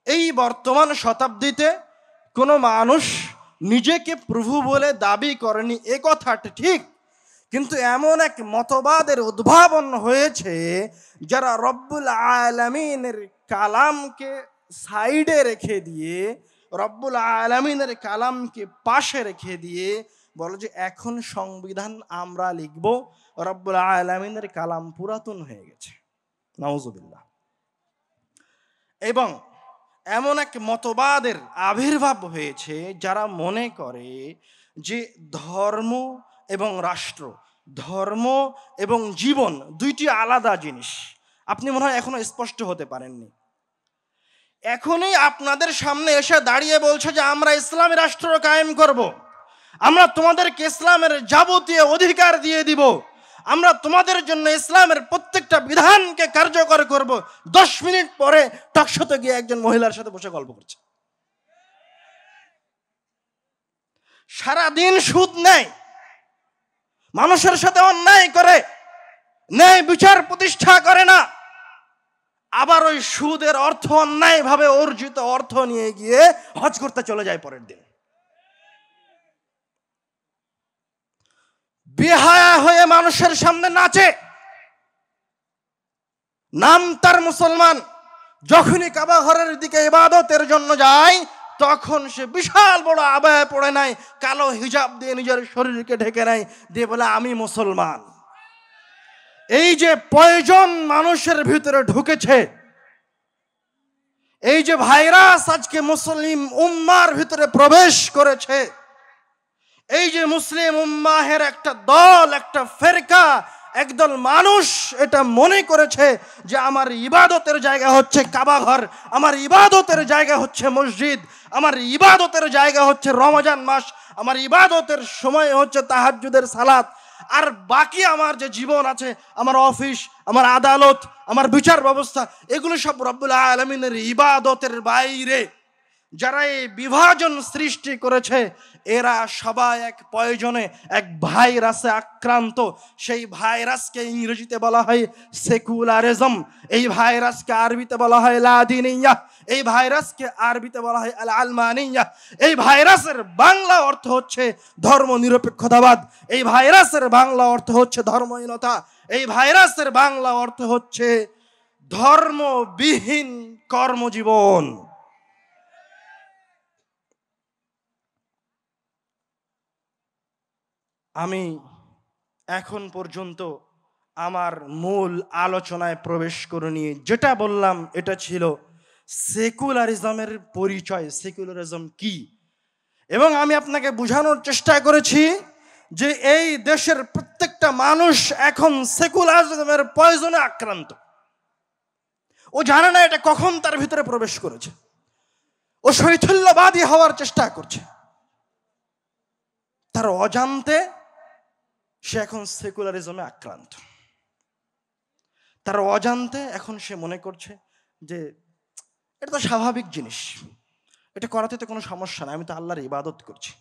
এই বর্তমান শতাব্দীতে কোনো মানুষ নিজেকে প্রভু বলে দাবি করেনি, এ কথাটা ঠিক। কিন্তু এমন এক মতবাদের উদ্ভাবন হয়েছে যারা রব্বুল আলামিনের কালামকে সাইডে রেখে দিয়ে, রব্বুল আলামিনের কালামকে পাশে রেখে দিয়ে বলে যে এখন সংবিধান আমরা লিখব, রব্বুল আলামিনের কালাম পুরাতন হয়ে গেছে। নাউজুবিল্লাহ। এবং এমন এক মতবাদের আবির্ভাব হয়েছে যারা মনে করে যে ধর্ম এবং রাষ্ট্র, ধর্ম এবং জীবন দুইটি আলাদা জিনিস। আপনি মনে হয় এখনো স্পষ্ট হতে পারেননি। এখনই আপনাদের সামনে এসে দাঁড়িয়ে বলছে যে আমরা ইসলামী রাষ্ট্র কায়েম করব, আমরা তোমাদেরকে ইসলামের যাবতীয় অধিকার দিয়ে দিব, আমরা তোমাদের জন্য ইসলামের প্রত্যেকটা বিধানকে কার্যকর করব। 10 মিনিট পরে টকশোতে গিয়ে একজন মহিলার সাথে বসে গল্প করছে, সারাদিন সুদ নেয়, মানুষের সাথে অন্যায় করে, ন্যায় বিচার প্রতিষ্ঠা করে না, আবার ওই সুদের অর্থ অন্যায় ভাবে অর্জিত অর্থ নিয়ে গিয়ে হজ করতে চলে যায় পরের দিন। বেহায়া হয়ে মানুষের সামনে নাচে, নাম তার মুসলমান, যখনই কাবা ঘরের দিকে ইবাদতের জন্য যায় তখন সে বিশাল বড় আবায়া পড়ে নাই, কালো হিজাব দিয়ে নিজের শরীরকে ঢেকে নেয়, দিয়ে বলে আমি মুসলমান। এই যে পয়জন মানুষের ভিতরে ঢুকেছে, এই যে ভাইরাস আজকে মুসলিম উম্মার ভিতরে প্রবেশ করেছে, এই যে মুসলিম উম্মাহের একটা দল, একটা ফেরকা, একদল মানুষ এটা মনে করেছে যে আমার ইবাদতের জায়গা হচ্ছে কাবা ঘর, আমার ইবাদতের জায়গা হচ্ছে মসজিদ, আমার ইবাদতের জায়গা হচ্ছে রমজান মাস, আমার ইবাদতের সময় হচ্ছে তাহাজ্জুদের সালাত, আর বাকি আমার যে জীবন আছে, আমার অফিস, আমার আদালত, আমার বিচার ব্যবস্থা, এগুলো সব রব্বুল আলামিনের ইবাদতের বাইরে। যারা এই বিভাজন সৃষ্টি করেছে এরা সবাই এক পয়জনে, এক ভাইরাসে আক্রান্ত। সেই ভাইরাসকে ইংরেজিতে বলা হয় সেকুলারিজম, এই ভাইরাসকে আরবিতে বলা হয় লাদিনিয়া, এই ভাইরাসকে আরবিতে বলা হয় আল আলমানিয়া। এই ভাইরাসের বাংলা অর্থ হচ্ছে ধর্ম নিরপেক্ষতাবাদ, এই ভাইরাসের বাংলা অর্থ হচ্ছে ধর্মহীনতা, এই ভাইরাসের বাংলা অর্থ হচ্ছে ধর্মবিহীন কর্মজীবন। আমি এখন পর্যন্ত আমার মূল আলোচনায় প্রবেশ করিনি। যেটা বললাম এটা ছিল সেকুলারিজমের পরিচয়, সেকুলারিজম কি, এবং আমি আপনাকে বোঝানোর চেষ্টা করেছি যে এই দেশের প্রত্যেকটা মানুষ এখন সেকুলারিজমের পয়জনে আক্রান্ত। ও জানে না এটা কখন তার ভিতরে প্রবেশ করেছে, ও শৈথল্যবাদী হওয়ার চেষ্টা করছে, তার অজান্তে সে এখন সেকুলারিজমে আক্রান্ত। তার অজান্তে এখন সে মনে করছে যে এটা তো স্বাভাবিক জিনিস, এটা করাতে তো কোনো সমস্যা নাই, আমি তো আল্লাহর ইবাদত করছি।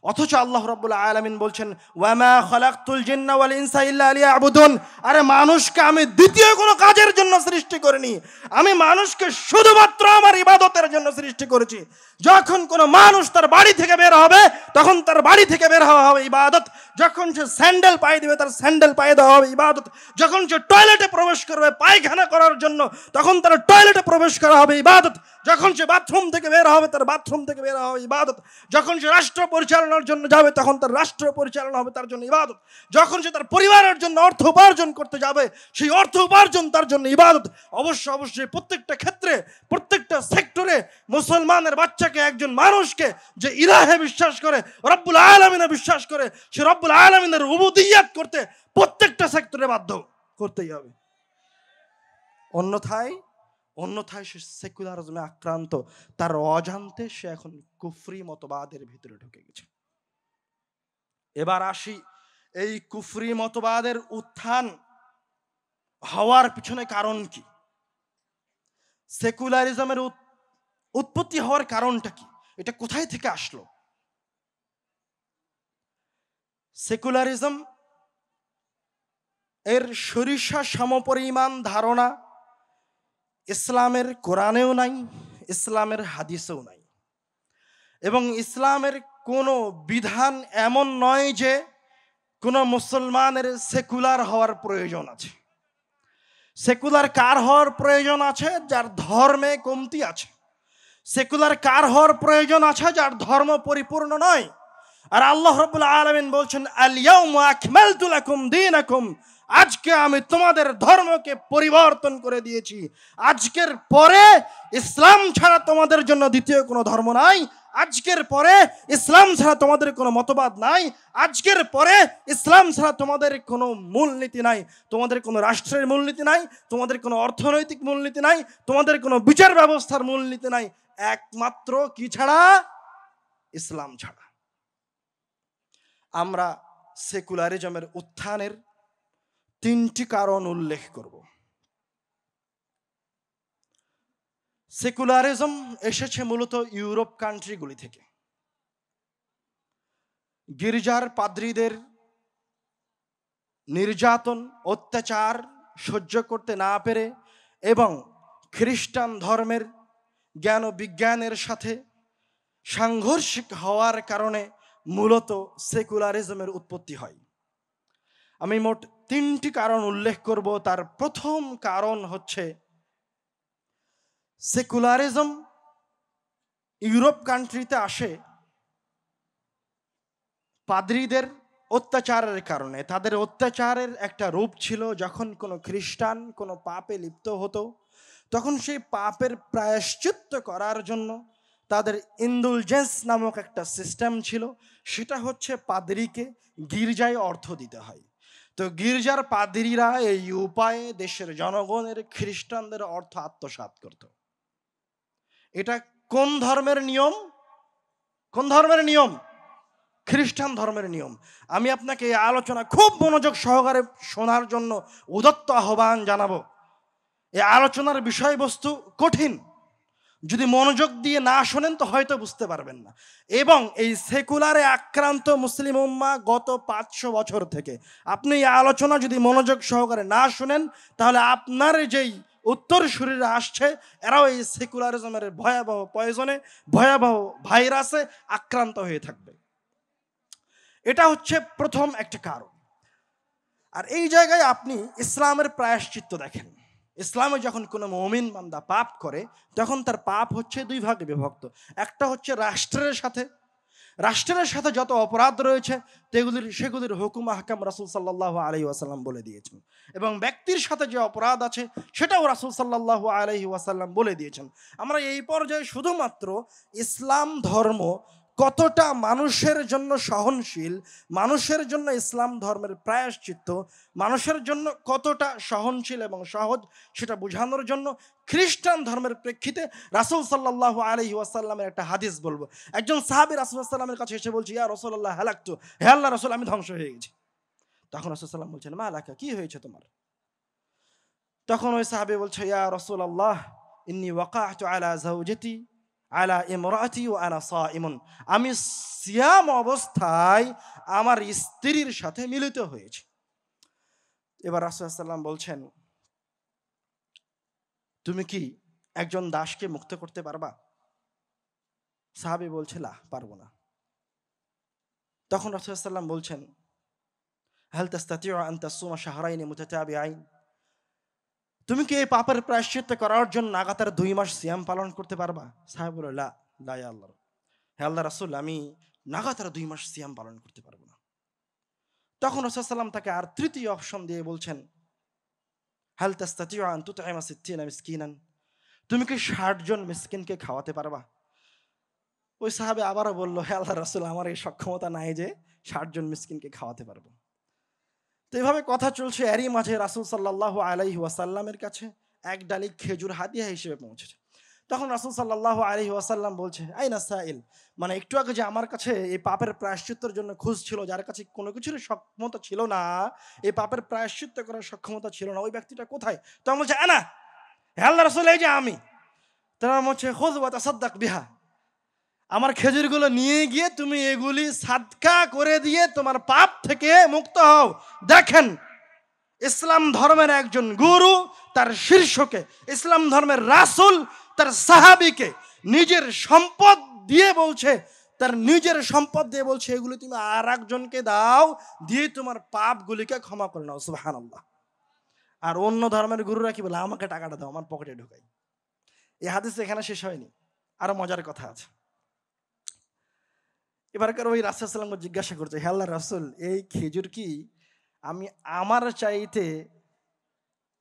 অথচ আল্লাহ রাব্বুল আলামিন বলছেন ওয়ামা খালাকতুল জিন্না ওয়াল ইনসা ইল্লা লিয়াবুদুন, আরে মানুষকে আমি দ্বিতীয় কোনো কাজের জন্য সৃষ্টি করিনি, আমি মানুষকে শুধুমাত্র আমার ইবাদতের জন্য সৃষ্টি করেছি। যখন কোনো মানুষ তার বাড়ি থেকে বের হবে তখন তার বাড়ি থেকে বের হওয়া হবে ইবাদত, যখন সে স্যান্ডেল পায়ে দিবে তার স্যান্ডেল পায়ে দেওয়া হবে ইবাদত, যখন সে টয়লেটে প্রবেশ করবে পায়খানা করার জন্য তখন তার টয়লেটে প্রবেশ করা হবে ইবাদত, যখন সে বাথরুম থেকে বের হবে তার বাথরুম থেকে বের হবে ইবাদত, যখন সে রাষ্ট্র পরিচালনার জন্য যাবে তখন তার রাষ্ট্র পরিচালনা হবে তার জন্য ইবাদত, যখন সে তার পরিবারের জন্য অর্থ উপার্জন করতে যাবে সেই অর্থ উপার্জন তার জন্য ইবাদত। অবশ্যই প্রত্যেকটা ক্ষেত্রে, প্রত্যেকটা সেক্টরে মুসলমানের বাচ্চাকে, একজন মানুষকে যে ইলাহে বিশ্বাস করে, রব্বুল আলামিনে বিশ্বাস করে, সে রব্বুল আলামিনের উবুদিয়্যাত করতে প্রত্যেকটা সেক্টরে বাধ্য করতেই হবে। অন্যথায় সে সেকুলারিজমে আক্রান্ত, তার অজান্তে সে এখন কুফরি মতবাদের ভিতরে ঢুকে গেছে। এবার আসি এই কুফরি মতবাদের উত্থান হওয়ার পিছনে কারণ কি, সেকুলারিজমের উৎপত্তি হওয়ার কারণটা কি, এটা কোথায় থেকে আসলো? সেকুলারিজম এর সরিষা সমপরিমাণ ধারণা ইসলামের কোরআনেও নাই, ইসলামের হাদিসেও নাই। এবং ইসলামের কোনো বিধান এমন নয় যে কোনো মুসলমানের সেকুলার হওয়ার প্রয়োজন আছে। সেকুলার কার হওয়ার প্রয়োজন আছে? যার ধর্মে কমতি আছে। সেকুলার কার হওয়ার প্রয়োজন আছে? যার ধর্ম পরিপূর্ণ নয়। আর আল্লাহ রাব্বুল আলামিন বলছেন, আল ইয়াউমা আকমালতু লাকুম দীনাকুম, আজকে আমি তোমাদের ধর্মকে পরিবর্তন করে দিয়েছি। আজকের পরে ইসলাম ছাড়া তোমাদের জন্য দ্বিতীয় কোনো ধর্ম নাই। আজকের পরে ইসলাম ছাড়া তোমাদের কোনো মতবাদ নাই। আজকের পরে ইসলাম ছাড়া তোমাদের কোনো মূলনীতি নাই। তোমাদের কোনো রাষ্ট্রের মূলনীতি নাই, তোমাদের কোনো অর্থনৈতিক মূলনীতি নাই, তোমাদের কোনো বিচার ব্যবস্থার মূলনীতি নাই, একমাত্র কি ছাড়া? ইসলাম ছাড়া। আমরা সেকুলারিজমের উত্থানের 3টি কারণ উল্লেখ করব। সেকুলারিজম এসেছে মূলত ইউরোপ কান্ট্রিগুলি থেকে। গির্জার পাদ্রীদের নির্যাতন, অত্যাচার সহ্য করতে না পেরে এবং খ্রিস্টান ধর্মের জ্ঞান ও বিজ্ঞানের সাথে সাংঘর্ষিক হওয়ার কারণে মূলত সেকুলারিজমের উৎপত্তি হয়। আমি মোট 3টি কারণ উল্লেখ করব। তার প্রথম কারণ হচ্ছে সেকুলারিজম ইউরোপ কান্ট্রিতে আসে পাদ্রীদের অত্যাচারের কারণে। তাদের অত্যাচারের একটা রূপ ছিল, যখন কোনো খ্রিস্টান কোনো পাপে লিপ্ত হতো তখন সেই পাপের প্রায়শ্চিত্ত করার জন্য তাদের ইন্ডুলজেন্স নামক একটা সিস্টেম ছিল। সেটা হচ্ছে পাদ্রীকে গির্জায় অর্থ দিতে হয়। তো গির্জার পাদ্রীরা এই উপায়ে দেশের জনগণের খ্রিস্টানদের অর্থ আত্মসাৎ করত। এটা কোন ধর্মের নিয়ম? কোন ধর্মের নিয়ম? খ্রিস্টান ধর্মের নিয়ম। আমি আপনাকে এই আলোচনা খুব মনোযোগ সহকারে শোনার জন্য উদাত্ত আহ্বান জানাবো। এই আলোচনার বিষয়বস্তু কঠিন, যদি মনোযোগ দিয়ে না শোনেন তো হয়তো বুঝতে পারবেন না। এবং এই সেকুলারে আক্রান্ত মুসলিম উম্মাহ গত 500 বছর থেকে, আপনি এই আলোচনা যদি মনোযোগ সহকারে না শোনেন তাহলে আপনার যেই উত্তর শরীরে আসছে এরাও এই সেকুলারিজমের ভয়াবহ পয়জনে, ভয়াবহ ভাইরাসে আক্রান্ত হয়ে থাকবে। এটা হচ্ছে প্রথম একটা কারণ। আর এই জায়গায় আপনি ইসলামের প্রায়শ্চিত্ত দেখেন। ইসলামে যখন কোনো মুমিন বান্দা পাপ করে তখন তার পাপ হচ্ছে 2 ভাগে বিভক্ত। একটা হচ্ছে রাষ্ট্রের সাথে যত অপরাধ রয়েছে সেগুলির হুকুম আহকাম রাসূল সাল্লাল্লাহু আলাইহি ওয়াসাল্লাম বলে দিয়েছেন। এবং ব্যক্তির সাথে যে অপরাধ আছে সেটাও রাসূল সাল্লাল্লাহু আলাইহি ওয়াসাল্লাম বলে দিয়েছেন। আমরা এই পর্যায়ে শুধুমাত্র ইসলাম ধর্ম কতটা মানুষের জন্য সহনশীল, মানুষের জন্য ইসলাম ধর্মের প্রায়শ্চিত্ত মানুষের জন্য কতটা সহনশীল এবং সহজ সেটা বোঝানোর জন্য খ্রিস্টান ধর্মের প্রেক্ষিতে রাসূল সাল্লাল্লাহু আলাইহি ওয়াসাল্লামের একটা হাদিস বলবো। একজন সাহাবী রাসূল সাল্লাল্লাহু আলাইহি ওয়াসাল্লামের কাছে এসে বলছে, ইয়া রাসূলুল্লাহ হালাকতু, হে আল্লাহর রাসূল আমি ধ্বংস হয়ে গেছি। তখন রাসূল সাল্লাল্লাহু আলাইহি ওয়াসাল্লাম বলছেন, মা লাকা, কি হয়েছে তোমার? তখন ওই সাহাবী বলছে, ইয়া রাসূলুল্লাহ ইন্নী ওয়াকাഅতু আলা যাওজাতি আলা ইমরাতি ওয়া আনা সাইমুন, আমি সিয়াম অবস্থায় আমার স্ত্রীর সাথে মিলিত হয়েছি। এবার রাসূল সাল্লাল্লাহু আলাইহি ওয়াসাল্লাম বলছেন, তুমি কি একজন দাসকে মুক্ত করতে পারবা? সাহাবী বলছে, লা, পারবো না। তখন রাসূল সাল্লাল্লাহু আলাইহি ওয়াসাল্লাম বলছেন, হাল তাস্তাতিউ আন তাসুমা শাহরাইন মুতাতাবিআইন, তুমি কি এই পাপের প্রায়শ্চিত্ত করার জন্য লাগাতার 2 মাস সিয়াম পালন করতে পারবা? সাহাবী বলল, লা, লা ইয়া আল্লাহ, হে আল্লাহর রাসূল আমি লাগাতার 2 মাস সিয়াম পালন করতে পারবো না। তখন রাসূল সাল্লাল্লাহু আলাইহি ওয়াসাল্লাম তাকে আর তৃতীয় অপশন দিয়ে বলছেন, হাল তাস্তাতিউ আন তুতঈমা 60 মিসকিনান, তুমি কি 60 জন মিসকিনকে খাওয়াতে পারবা? ওই সাহাবী আবারও বলল, হে আল্লাহর রাসূল আমার এই সক্ষমতা নাই যে 60 জন মিসকিনকে খাওয়াতে পারবো। তো এইভাবে কথা চলছে। এরই মাঝে রাসূল সাল্লাল্লাহু আলাইহি ওয়াসাল্লামের কাছে এক ডালি খেজুর হাদিয়া হিসেবে পৌঁছেছে। তখন রাসূল সাল্লাল্লাহু আলাইহি ওয়াসাল্লাম বলছে, আইনা সাইল, মানে একটু আগে যে আমার কাছে এই পাপের প্রায়শ্চিত্তের জন্য খুঁজছিল, যার কাছে কোনো কিছুর সক্ষমতা ছিল না, এই পাপের প্রায়শ্চিত্ত করার সক্ষমতা ছিল না, ওই ব্যক্তিটা কোথায়? তখন বলছে, আনা, হে আল্লাহর রাসূল এই যে আমি। তারা বলছে, খুয ওয়া তাসাদদাক বিহা, আমার খেজুরগুলো নিয়ে গিয়ে তুমি এগুলি সাদকা করে দিয়ে তোমার পাপ থেকে মুক্ত হও। দেখেন, ইসলাম ধর্মের একজন গুরু তার শীর্ষকে, ইসলাম ধর্মের রাসূল তার সাহাবীকে নিজের সম্পদ দিয়ে বলছে, তার নিজের সম্পদ দিয়ে বলছে এগুলো তুমি আর একজনকে দাও, দিয়ে তোমার পাপগুলিকে ক্ষমা করে নাও। সুবহানাল্লাহ। আর অন্য ধর্মের গুরুরা কি বলে, আমাকে টাকাটা দাও, আমার পকেটে ঢোকাই। এই হাদিস এখানে শেষ হয়নি, আরো মজার কথা আছে। এবারকার ওই রাসূল সাল্লাল্লাহু আলাইহি ওয়াসাল্লাম জিজ্ঞাসা করছে, হে আল্লাহর রাসূল, এই খেজুর কি আমি আমার চাইতে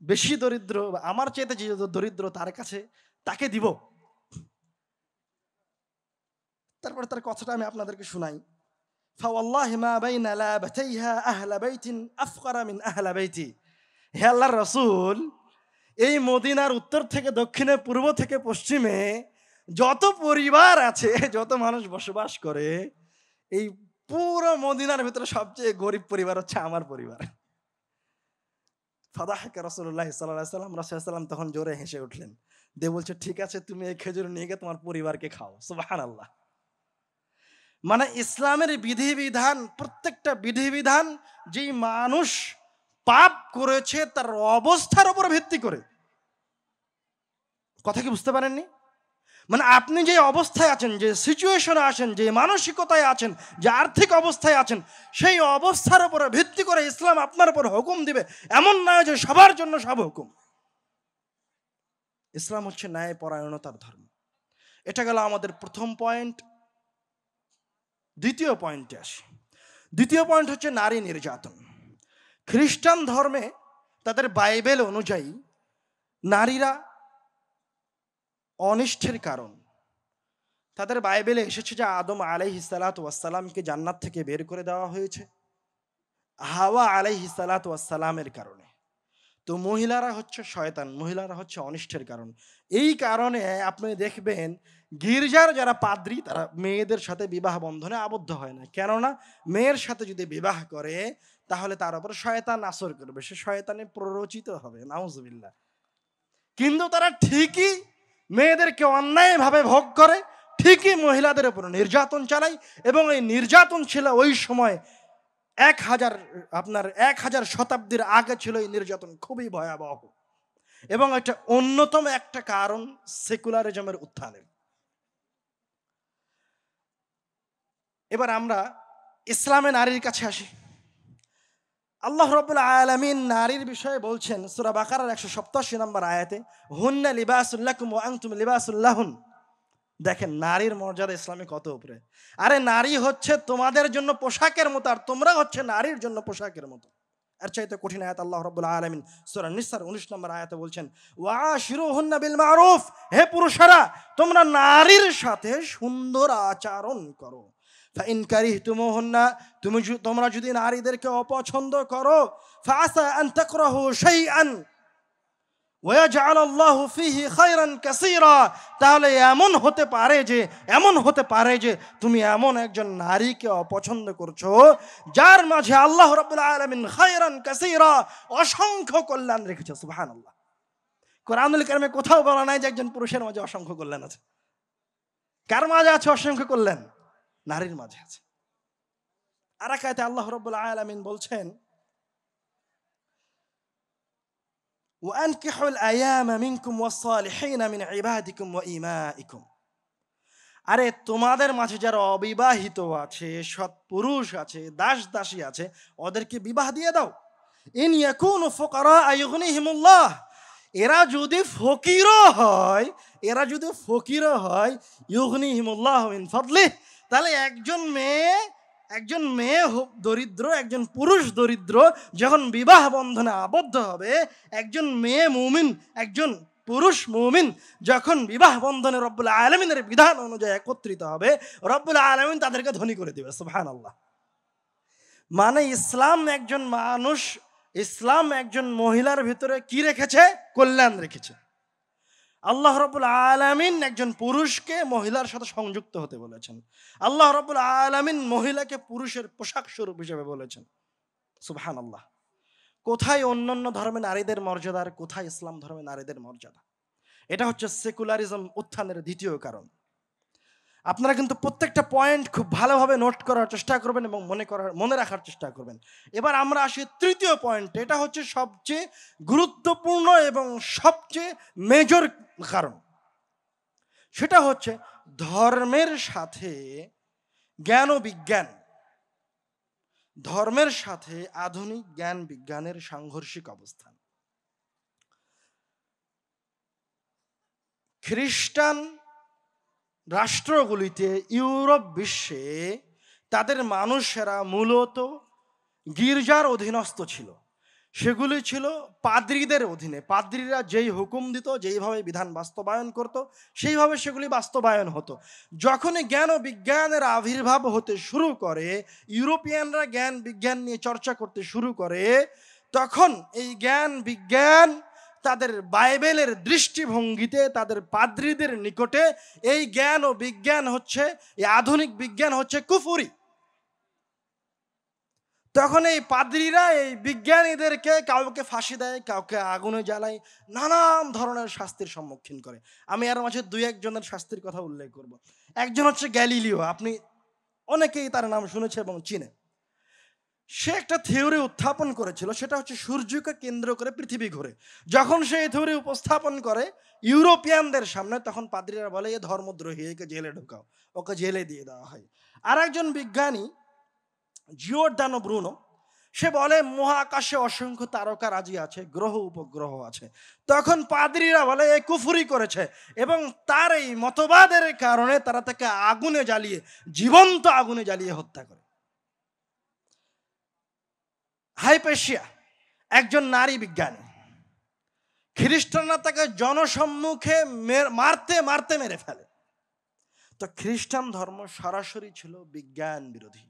বেশি দরিদ্র, আমার চাইতে যে দরিদ্র তার কাছে তাকে দিব? তারপরে তার কথাটা আমি আপনাদেরকে শুনাই। ফাওয়াল্লাহি মা বাইনা লাবাতাইহা আহলা বাইতিন আফকারা মিন আহলা বাইতি। হে আল্লাহর রাসূল, এই মদিনার উত্তর থেকে দক্ষিণে, পূর্ব থেকে পশ্চিমে যত পরিবার আছে, যত মানুষ বসবাস করে, এই পুরো মদিনার ভিতরে সবচেয়ে গরিব পরিবার হচ্ছে আমার পরিবার। ফাদাহাকা রাসূলুল্লাহ সাল্লাল্লাহু আলাইহি ওয়াসাল্লাম, রাসূল সাল্লাল্লাহু আলাইহি ওয়াসাল্লাম তখন জোরে হেসে উঠলেন, দিয়ে বলছে, ঠিক আছে, তুমি এই খেজুর নিয়ে গিয়ে তোমার পরিবারকে খাও। সুবহানাল্লাহ। মানে ইসলামের বিধিবিধান, প্রত্যেকটা বিধিবিধান যেই মানুষ পাপ করেছে তার অবস্থার উপর ভিত্তি করে। কথা কি বুঝতে পারেননি? মানে আপনি যে অবস্থায় আছেন, যে সিচুয়েশনে আছেন, যে মানসিকতায় আছেন, যে আর্থিক অবস্থায় আছেন, সেই অবস্থার উপর ভিত্তি করে ইসলাম আপনার উপর হুকুম দিবে। এমন নয় যে সবার জন্য সব হুকুম। ইসলাম হচ্ছে ন্যায় পরায়ণতার ধর্ম। এটা গেল আমাদের প্রথম পয়েন্ট। দ্বিতীয় পয়েন্টে আসি। দ্বিতীয় পয়েন্ট হচ্ছে নারী নির্যাতন। খ্রিস্টান ধর্মে তাদের বাইবেল অনুযায়ী নারীরা অনিষ্টের কারণ। তাদের বাইবেলে এসেছে যে আদম আলাইহিস সালাতু ওয়াস সালামকে জান্নাত থেকে বের করে দেওয়া হয়েছে হাওয়া আলাইহিস সালাতু ওয়াস সালামের কারণে। তো মহিলারা হচ্ছে শয়তান, মহিলারা হচ্ছে অনিষ্টের কারণ। এই কারণে আপনি দেখবেন গির্জার যারা পাদ্রী তারা মেয়েদের সাথে বিবাহ বন্ধনে আবদ্ধ হয় না। কেননা মেয়ের সাথে যদি বিবাহ করে তাহলে তার উপর শয়তান আসর করবে, সে শয়তানে প্ররোচিত হবে, নাউজুবিল্লাহ। কিন্তু তারা ঠিকই মেয়েদেরকে অন্যায়ভাবে ভোগ করে, ঠিকই মহিলাদের উপর নির্যাতন চালায়। এবং এই নির্যাতন ছিল ওই সময় 1000 শতাব্দীর আগে ছিল এই নির্যাতন খুবই ভয়াবহ। এবং এটা অন্যতম একটা কারণ সেকুলারিজমের উত্থানের। এবার আমরা ইসলামে নারীর কাছে আসি। আল্লাহ রাব্বুল আলামিন নারীর বিষয়ে বলছেন সূরা বাকারার 187 নম্বর আয়াতে, হুন্না লিবাসুল লাকুম ওয়া আনতুম লিবাসুল লাহুন। দেখেন নারীর মর্যাদা ইসলামে কত উপরে। আরে নারী হচ্ছে তোমাদের জন্য পোশাকের মতো, আর তোমরা হচ্ছে নারীর জন্য পোশাকের মতো। এর চাইতে কঠিন আয়াত আল্লাহ রাব্বুল আলামিন সূরা নিসার 19 নম্বর আয়াতে বলছেন, ওয়াশিরুহুন্না বিল মারুফ। হে পুরুষেরা, তোমরা নারীর সাথে সুন্দর আচরণ করো। ফাইন কারিহতুমুহুন্না, তোমরা যদি নারীদেরকে অপছন্দ করো, ফাআসা আন তাকরাহু শাইআন ওয়াজআল আল্লাহু ফীহি খায়রান কাসীরা, তাহলে এমন হতে পারে যে তুমি এমন একজন নারীকে অপছন্দ করছো যার মাঝে আল্লাহ রাব্বুল আলামিন খায়রান কাসীরা, অসংখ্য কল্যাণ রেখেছে। সুবহানাল্লাহ। কোরআনুল কারীমে কোথাও বলা নাই যে একজন পুরুষের মাঝে অসংখ্য কল্যাণ আছে। কার মাঝে আছে অসংখ্য কল্যাণ? নারীর মাঝে আছে। আর এক আয়াতে আল্লাহ রাব্বুল আলামিন বলছেন, وأنكحوا الأيام منكم والصالحين من عبادكم وإمائكم। আরে তোমাদের মাঝে যারা অবিবাহিত আছে, সৎ পুরুষ আছে, দাস দাসী আছে, ওদেরকে বিবাহ দিয়ে দাও। ইন ইয়াকুনু ফুকারা আয়ুগনিহিমুল্লাহ, এরা যদি ফকিরও হয় ইউগনিহিমুল্লাহ মিন ফাদলিহ, তাহলে একজন মেয়ে দরিদ্র, একজন পুরুষ দরিদ্র যখন বিবাহ বন্ধনে আবদ্ধ হবে, একজন মেয়ে মুমিন, একজন পুরুষ মুমিন যখন বিবাহ বন্ধনে রব্বুল আলামিনের বিধান অনুযায়ী একত্রিত হবে, রব্বুল আলামিন তাদেরকে ধনী করে দিবে। সুবহানাল্লাহ। মানে ইসলাম একজন মহিলার ভিতরে কি রেখেছে? কল্যাণ রেখেছে। আল্লাহ রাব্বুল আলামিন একজন পুরুষকে মহিলার সাথে সংযুক্ত হতে বলেছেন। আল্লাহ রাব্বুল আলামিন মহিলাকে পুরুষের পোশাক স্বরূপ হিসেবে বলেছেন। সুবহানাল্লাহ। কোথায় অন্যান্য ধর্মে নারীদের মর্যাদা আর কোথায় ইসলাম ধর্মে নারীদের মর্যাদা? এটা হচ্ছে সেকুলারিজম উত্থানের দ্বিতীয় কারণ। আপনারা কিন্তু প্রত্যেকটা পয়েন্ট খুব ভালোভাবে নোট করার চেষ্টা করবেন এবং মনে রাখার চেষ্টা করবেন। এবার আমরা আসি তৃতীয় পয়েন্টে। এটা হচ্ছে সবচেয়ে গুরুত্বপূর্ণ এবং সবচেয়ে মেজর কারণ। সেটা হচ্ছে ধর্মের সাথে জ্ঞান ও বিজ্ঞান, ধর্মের সাথে আধুনিক জ্ঞান বিজ্ঞানের সাংঘর্ষিক অবস্থান। খ্রিস্টান রাষ্ট্রগুলিতে ইউরোপ বিশ্বে তাদের মানুষেরা মূলত গির্জার অধীনস্থ ছিল। সেগুলি ছিল পাদ্রীদের অধীনে। পাদ্রীরা যেই হুকুম দিত, যেইভাবে বিধান বাস্তবায়ন করত, সেইভাবে সেগুলি বাস্তবায়ন হতো। যখনই জ্ঞান ও বিজ্ঞানের আবির্ভাব হতে শুরু করে, ইউরোপিয়ানরা জ্ঞান বিজ্ঞান নিয়ে চর্চা করতে শুরু করে, তখন এই জ্ঞান বিজ্ঞান তাদের বাইবেলের দৃষ্টিভঙ্গিতে, তাদের পাদ্রীদের নিকটে এই জ্ঞান ও বিজ্ঞান হচ্ছে, এই আধুনিক বিজ্ঞান হচ্ছে কুফরি। তখন এই পাদ্রীরা এই বিজ্ঞানীদেরকে কাউকে ফাঁসি দেয়, কাউকে আগুনে জ্বালায়, নানান ধরনের শাস্তির সম্মুখীন করে। আমি এর মাঝে দুই একজনের শাস্তির কথা উল্লেখ করব। একজন হচ্ছে গ্যালিলিও, আপনি অনেকেই তার নাম শুনেছে এবং চিনে। সে একটা থিওরি উত্থাপন করেছিল, সেটা হচ্ছে সূর্যকে কেন্দ্র করে পৃথিবী ঘোরে। যখন সে এই থিওরি উপস্থাপন করে ইউরোপিয়ানদের সামনে, তখন পাদ্রীরা বলে এ ধর্মদ্রোহী, একে জেলে ঢোকাও, ওকে জেলে দিয়ে দেওয়া হয়। আর একজন বিজ্ঞানী জিওর্দানো ব্রুনো, সে বলে মহাকাশে অসংখ্য তারকা রাজি আছে, গ্রহ উপগ্রহ আছে। তখন পাদ্রীরা বলে এ কুফরি করেছে, এবং তার এই মতবাদের কারণে তারা তাকে আগুনে জ্বালিয়ে, জীবন্ত আগুনে জ্বালিয়ে হত্যা করে। হাইপেশিয়া একজন নারী বিজ্ঞানী, খ্রিস্টানরা তাকে জনসম্মুখে মারতে মারতে মেরে ফেলে। তো খ্রিস্টান ধর্ম সরাসরি ছিল বিজ্ঞান বিরোধী।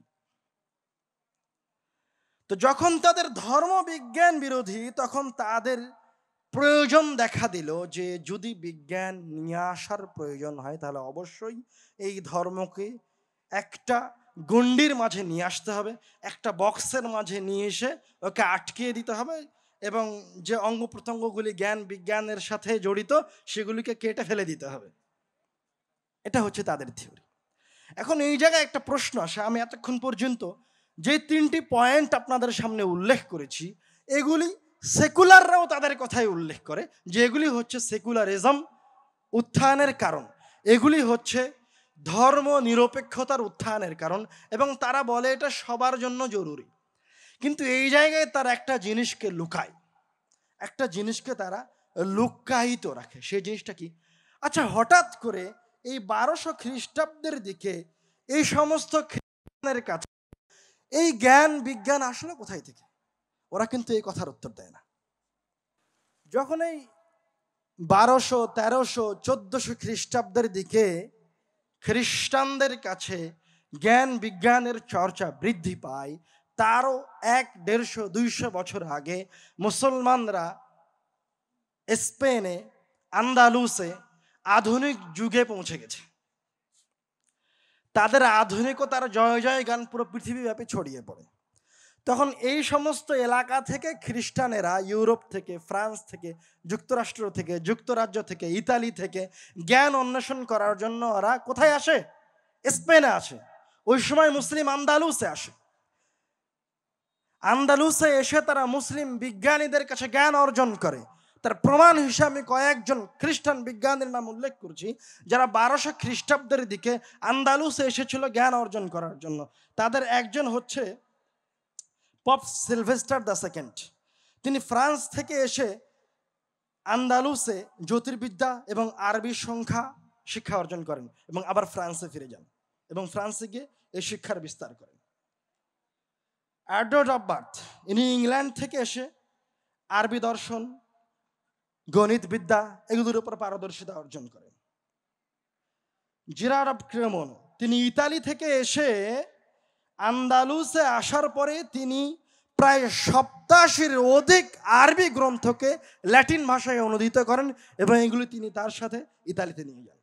তো যখন তাদের ধর্ম বিজ্ঞান বিরোধী, তখন তাদের প্রয়োজন দেখা দিল যে যদি বিজ্ঞান নিয়ে আসার প্রয়োজন হয়, তাহলে অবশ্যই এই ধর্মকে একটা গণ্ডির মাঝে নিয়ে আসতে হবে, একটা বক্সের মাঝে নিয়ে এসে ওকে আটকিয়ে দিতে হবে, এবং যে অঙ্গ প্রত্যঙ্গগুলি জ্ঞান বিজ্ঞানের সাথে জড়িত সেগুলিকে কেটে ফেলে দিতে হবে। এটা হচ্ছে তাদের থিওরি। এখন এই জায়গায় একটা প্রশ্ন আসে, আমি এতক্ষণ পর্যন্ত যে তিনটি পয়েন্ট আপনাদের সামনে উল্লেখ করেছি, এগুলি সেকুলাররাও তাদের কথাই উল্লেখ করে যে এগুলি হচ্ছে সেকুলারিজম উত্থানের কারণ, এগুলি হচ্ছে ধর্ম নিরপেক্ষতার উত্থানের কারণ, এবং তারা বলে এটা সবার জন্য জরুরি। কিন্তু এই জায়গায় তারা একটা জিনিসকে লুকায়, একটা জিনিসকে তারা লুকায়িত রাখে। সেই জিনিসটা কি? আচ্ছা, হঠাৎ করে এই 1200 খ্রিস্টাব্দের দিকে এই সমস্ত খ্রিস্টানের কাছে এই জ্ঞান বিজ্ঞান আসলে কোথায় থেকে? ওরা কিন্তু এই কথার উত্তর দেয় না। যখন এই 1200, 1300, 1400 খ্রিস্টাব্দের দিকে খ্রিস্টানদের কাছে জ্ঞান বিজ্ঞানের চর্চা বৃদ্ধি পায়, তারও 100, 150, 200 বছর আগে মুসলমানরা স্পেনে, আন্দালুসে আধুনিক যুগে পৌঁছে গেছে। তাদের আধুনিকতার জয় জয় গান পুরো পৃথিবীব্যাপী ছড়িয়ে পড়ে। তখন এই সমস্ত এলাকা থেকে খ্রিস্টানেরা ইউরোপ থেকে, ফ্রান্স থেকে, যুক্তরাষ্ট্র থেকে, যুক্তরাজ্য থেকে, ইতালি থেকে জ্ঞান অন্বেষণ করার জন্য ওরা কোথায় আসে? স্পেনে আসে। ওই সময় মুসলিম আন্দালুসে আসে। আন্দালুসে এসে তারা মুসলিম বিজ্ঞানীদের কাছে জ্ঞান অর্জন করে। তার প্রমাণ হিসাবে কয়েকজন খ্রিস্টান বিজ্ঞানীর নাম উল্লেখ করছি, যারা 1200 খ্রিস্টাব্দের দিকে আন্দালুসে এসেছিল জ্ঞান অর্জন করার জন্য। তাদের একজন হচ্ছে পপ সিলভেস্টার দ্য সেকেন্ড। তিনি ফ্রান্স থেকে এসে আন্দালুসে জ্যোতির্বিদ্যা এবং আরবি সংখ্যা শিক্ষা অর্জন করেন, এবং আবার ফ্রান্সে ফিরে যান এবং ফ্রান্সে গিয়ে এই শিক্ষার বিস্তার করেন। এডওয়ার্ড অফ বার্থ, ইনি ইংল্যান্ড থেকে এসে আরবি দর্শন, গণিত বিদ্যা এগুলোর উপর পারদর্শিতা অর্জন করেন। জিরার্ড অফ ক্রেমোনো, তিনি ইতালি থেকে এসে আন্দালুসে আসার পরে তিনি প্রায় 87-র অধিক আরবি গ্রন্থকে ল্যাটিন ভাষায় অনুদিত করেন, এবং এগুলি তিনি তার সাথে ইতালিতে নিয়ে যান।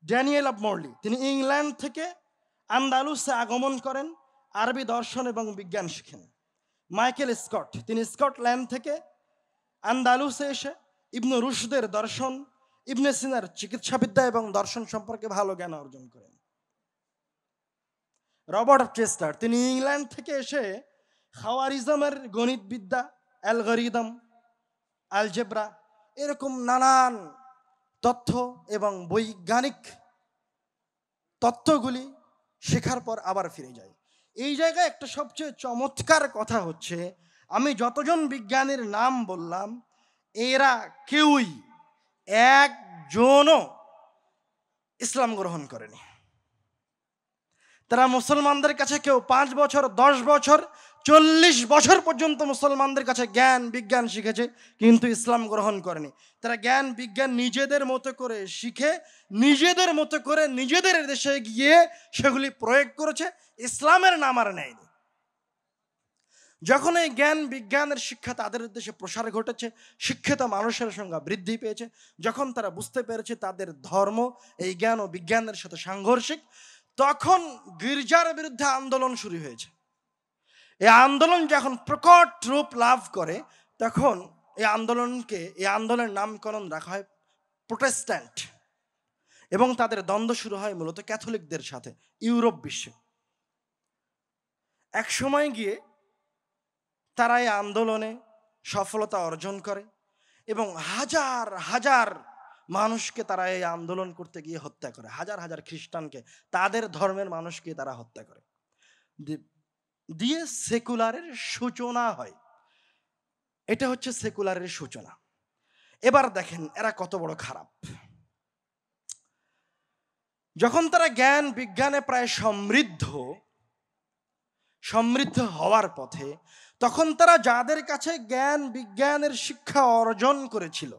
ড্যানিয়েল অফ মর্লি, তিনি ইংল্যান্ড থেকে আন্দালুসে আগমন করেন, আরবি দর্শন এবং বিজ্ঞান শিখেন। মাইকেল স্কট, তিনি স্কটল্যান্ড থেকে আন্দালুসে এসে ইবনে রুশদের দর্শন, ইবনে সিনার চিকিৎসাবিদ্যা এবং দর্শন সম্পর্কে ভালো জ্ঞান অর্জন করেন। রবার্ট অফ চেস্টার, তিনি ইংল্যান্ড থেকে এসে খাওয়ারিজমের গণিত বিদ্যা, অ্যালগরিদম, আলজেব্রা এরকম নানান তথ্য এবং বৈজ্ঞানিক তত্ত্বগুলি শেখার পর আবার ফিরে যায়। এই জায়গায় একটা সবচেয়ে চমৎকার কথা হচ্ছে, আমি যতজন বিজ্ঞানীর নাম বললাম এরা কেউই একজনও ইসলাম গ্রহণ করেনি। তারা মুসলমানদের কাছে কেউ 5 বছর, 10 বছর, 40 বছর পর্যন্ত মুসলমানদের কাছে জ্ঞান বিজ্ঞান শিখেছে, কিন্তু ইসলাম গ্রহণ করেনি। তারা জ্ঞান বিজ্ঞান নিজেদের মতো করে শিখে নিজেদের মতো করে নিজেদের দেশে গিয়ে সেগুলি প্রয়োগ করেছে, ইসলামের নাম আর নেয়নি। যখন এই জ্ঞান বিজ্ঞানের শিক্ষা তাদের দেশে প্রসার ঘটেছে, শিক্ষিত মানুষের সংখ্যা বৃদ্ধি পেয়েছে, যখন তারা বুঝতে পেরেছে তাদের ধর্ম এই জ্ঞান ও বিজ্ঞানের সাথে সাংঘর্ষিক, তখন গির্জার বিরুদ্ধে আন্দোলন শুরু হয়েছে। এই আন্দোলন যখন প্রকট রূপ লাভ করে, তখন এই আন্দোলনের নামকরণ রাখা হয় প্রোটেস্ট্যান্ট, এবং তাদের দ্বন্দ্ব শুরু হয় মূলত ক্যাথলিকদের সাথে ইউরোপ বিশ্বে। এক সময় গিয়ে তারা এই আন্দোলনে সফলতা অর্জন করে এবং হাজার হাজার মানুষকে তারা এই আন্দোলন করতে গিয়ে হত্যা করে, হাজার হাজার খ্রিস্টানকে, তাদের ধর্মের মানুষকে তারা হত্যা করে দিয়ে সেকুলারের সূচনা হয়। এটা হচ্ছে সেকুলারের সূচনা। এবার দেখেন এরা কত বড় খারাপ। যখন তারা জ্ঞান বিজ্ঞানে প্রায় সমৃদ্ধ হওয়ার পথে, তখন তারা যাদের কাছে জ্ঞান বিজ্ঞানের শিক্ষা অর্জন করেছিল,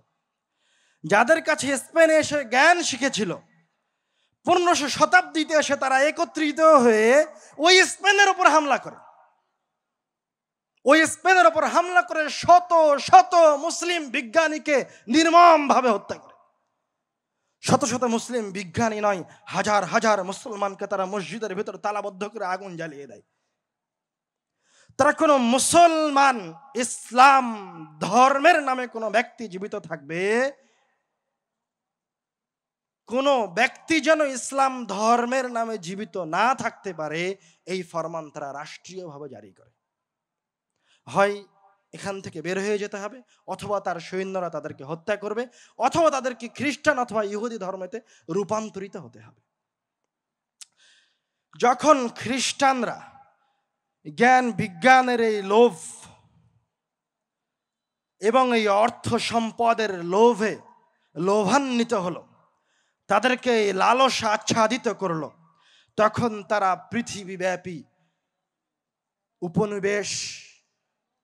যাদের কাছে স্পেনে এসে জ্ঞান শিখেছিল, 1500 শতাব্দীতে এসে তারা একত্রিত হয়ে ওই স্পেনের উপর হামলা করে। শত শত মুসলিম বিজ্ঞানীকে নির্মমভাবে হত্যা করে। শত শত মুসলিম বিজ্ঞানী নয়, হাজার হাজার মুসলমানকে তারা মসজিদের ভিতর তালাবদ্ধ করে আগুন জ্বালিয়ে দেয়। তারা কোনো মুসলমান ইসলাম ধর্মের নামে কোনো ব্যক্তি জীবিত থাকবে, কোনো ব্যক্তি যেন ইসলাম ধর্মের নামে জীবিত না থাকতে পারে, এই ফরমান তারা রাষ্ট্রীয়ভাবে জারি করে। হয় এখান থেকে বের হয়ে যেতে হবে, অথবা তার সৈন্যরা তাদেরকে হত্যা করবে, অথবা তাদেরকে খ্রিস্টান অথবা ইহুদি ধর্মেতে রূপান্তরিত হতে হবে। যখন খ্রিস্টানরা জ্ঞান বিজ্ঞানের এই লোভ এবং এই অর্থ সম্পদের লোভে লোভান্বিত হলো, তাদেরকে লালসা আচ্ছাদিত করলো, তখন তারা পৃথিবীব্যাপী উপনিবেশ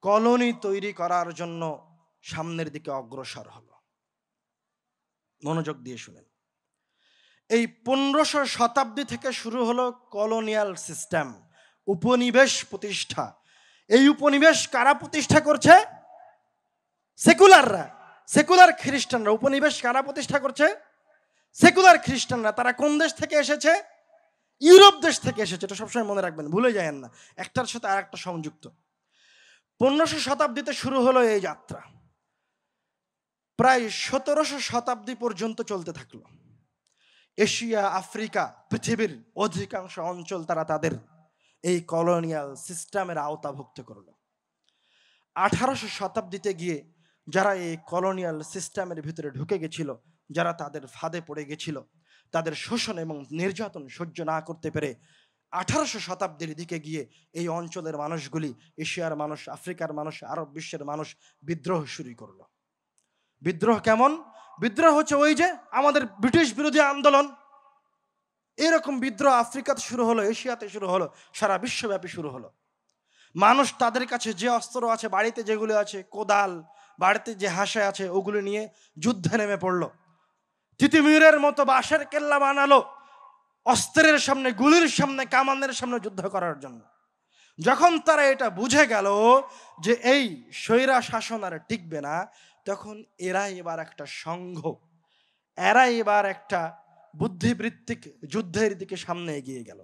কলোনি তৈরি করার জন্য সামনের দিকে অগ্রসর হলো। মনোযোগ দিয়ে শুনেন, এই 1500 শতাব্দী থেকে শুরু হলো কলোনিয়াল সিস্টেম, উপনিবেশ প্রতিষ্ঠা। এই উপনিবেশ কারা প্রতিষ্ঠা করছে? সেকুলাররা, সেকুলার খ্রিস্টানরা। উপনিবেশ কারা প্রতিষ্ঠা করছে? সেকুলার খ্রিস্টানরা। তারা কোন দেশ থেকে এসেছে? ইউরোপ দেশ থেকে এসেছে। এটা সবসময় মনে রাখবেন, ভুলে যায়েন না, একটার সাথে আর একটা সংযুক্ত। 1500 শতাব্দীতে শুরু হলো এই যাত্রা, প্রায় 1700 শতাব্দী পর্যন্ত চলতে থাকলো। এশিয়া, আফ্রিকা, পৃথিবীর অধিকাংশ অঞ্চল তারা তাদের এই কলোনিয়াল সিস্টেমের আওতাভুক্ত করলো। 1800 শতাব্দীতে গিয়ে যারা এই কলোনিয়াল সিস্টেমের ভিতরে ঢুকে গেছিল, যারা তাদের ফাঁদে পড়ে গেছিল, তাদের শোষণ এবং নির্যাতন সহ্য না করতে পেরে 1800 শতাব্দীর দিকে গিয়ে এই অঞ্চলের মানুষগুলি, এশিয়ার মানুষ, আফ্রিকার মানুষ, আরব বিশ্বের মানুষ বিদ্রোহ শুরু করলো। বিদ্রোহ কেমন? বিদ্রোহ হচ্ছে ওই যে আমাদের ব্রিটিশ বিরোধী আন্দোলন, এরকম বিদ্রোহ আফ্রিকাতে শুরু হলো, এশিয়াতে শুরু হলো, সারা বিশ্বব্যাপী শুরু হলো। মানুষ তাদের কাছে যে অস্ত্র আছে, বাড়িতে যেগুলো আছে, কোদাল, বাড়িতে যে হাঁসে আছে, ওগুলো নিয়ে যুদ্ধে নেমে পড়লো। তিতুমিরের মতো বাঁশের কেল্লা বানালো অস্ত্রের সামনে, গুলির সামনে, কামানের সামনে যুদ্ধ করার জন্য। যখন তারা এটা বুঝে গেল যে এই স্বৈরা শাসন আর টিকবে না, তখন এরা এবার একটা সংঘ, এরা এবার একটা বুদ্ধিবৃত্তিক যুদ্ধের দিকে সামনে এগিয়ে গেল।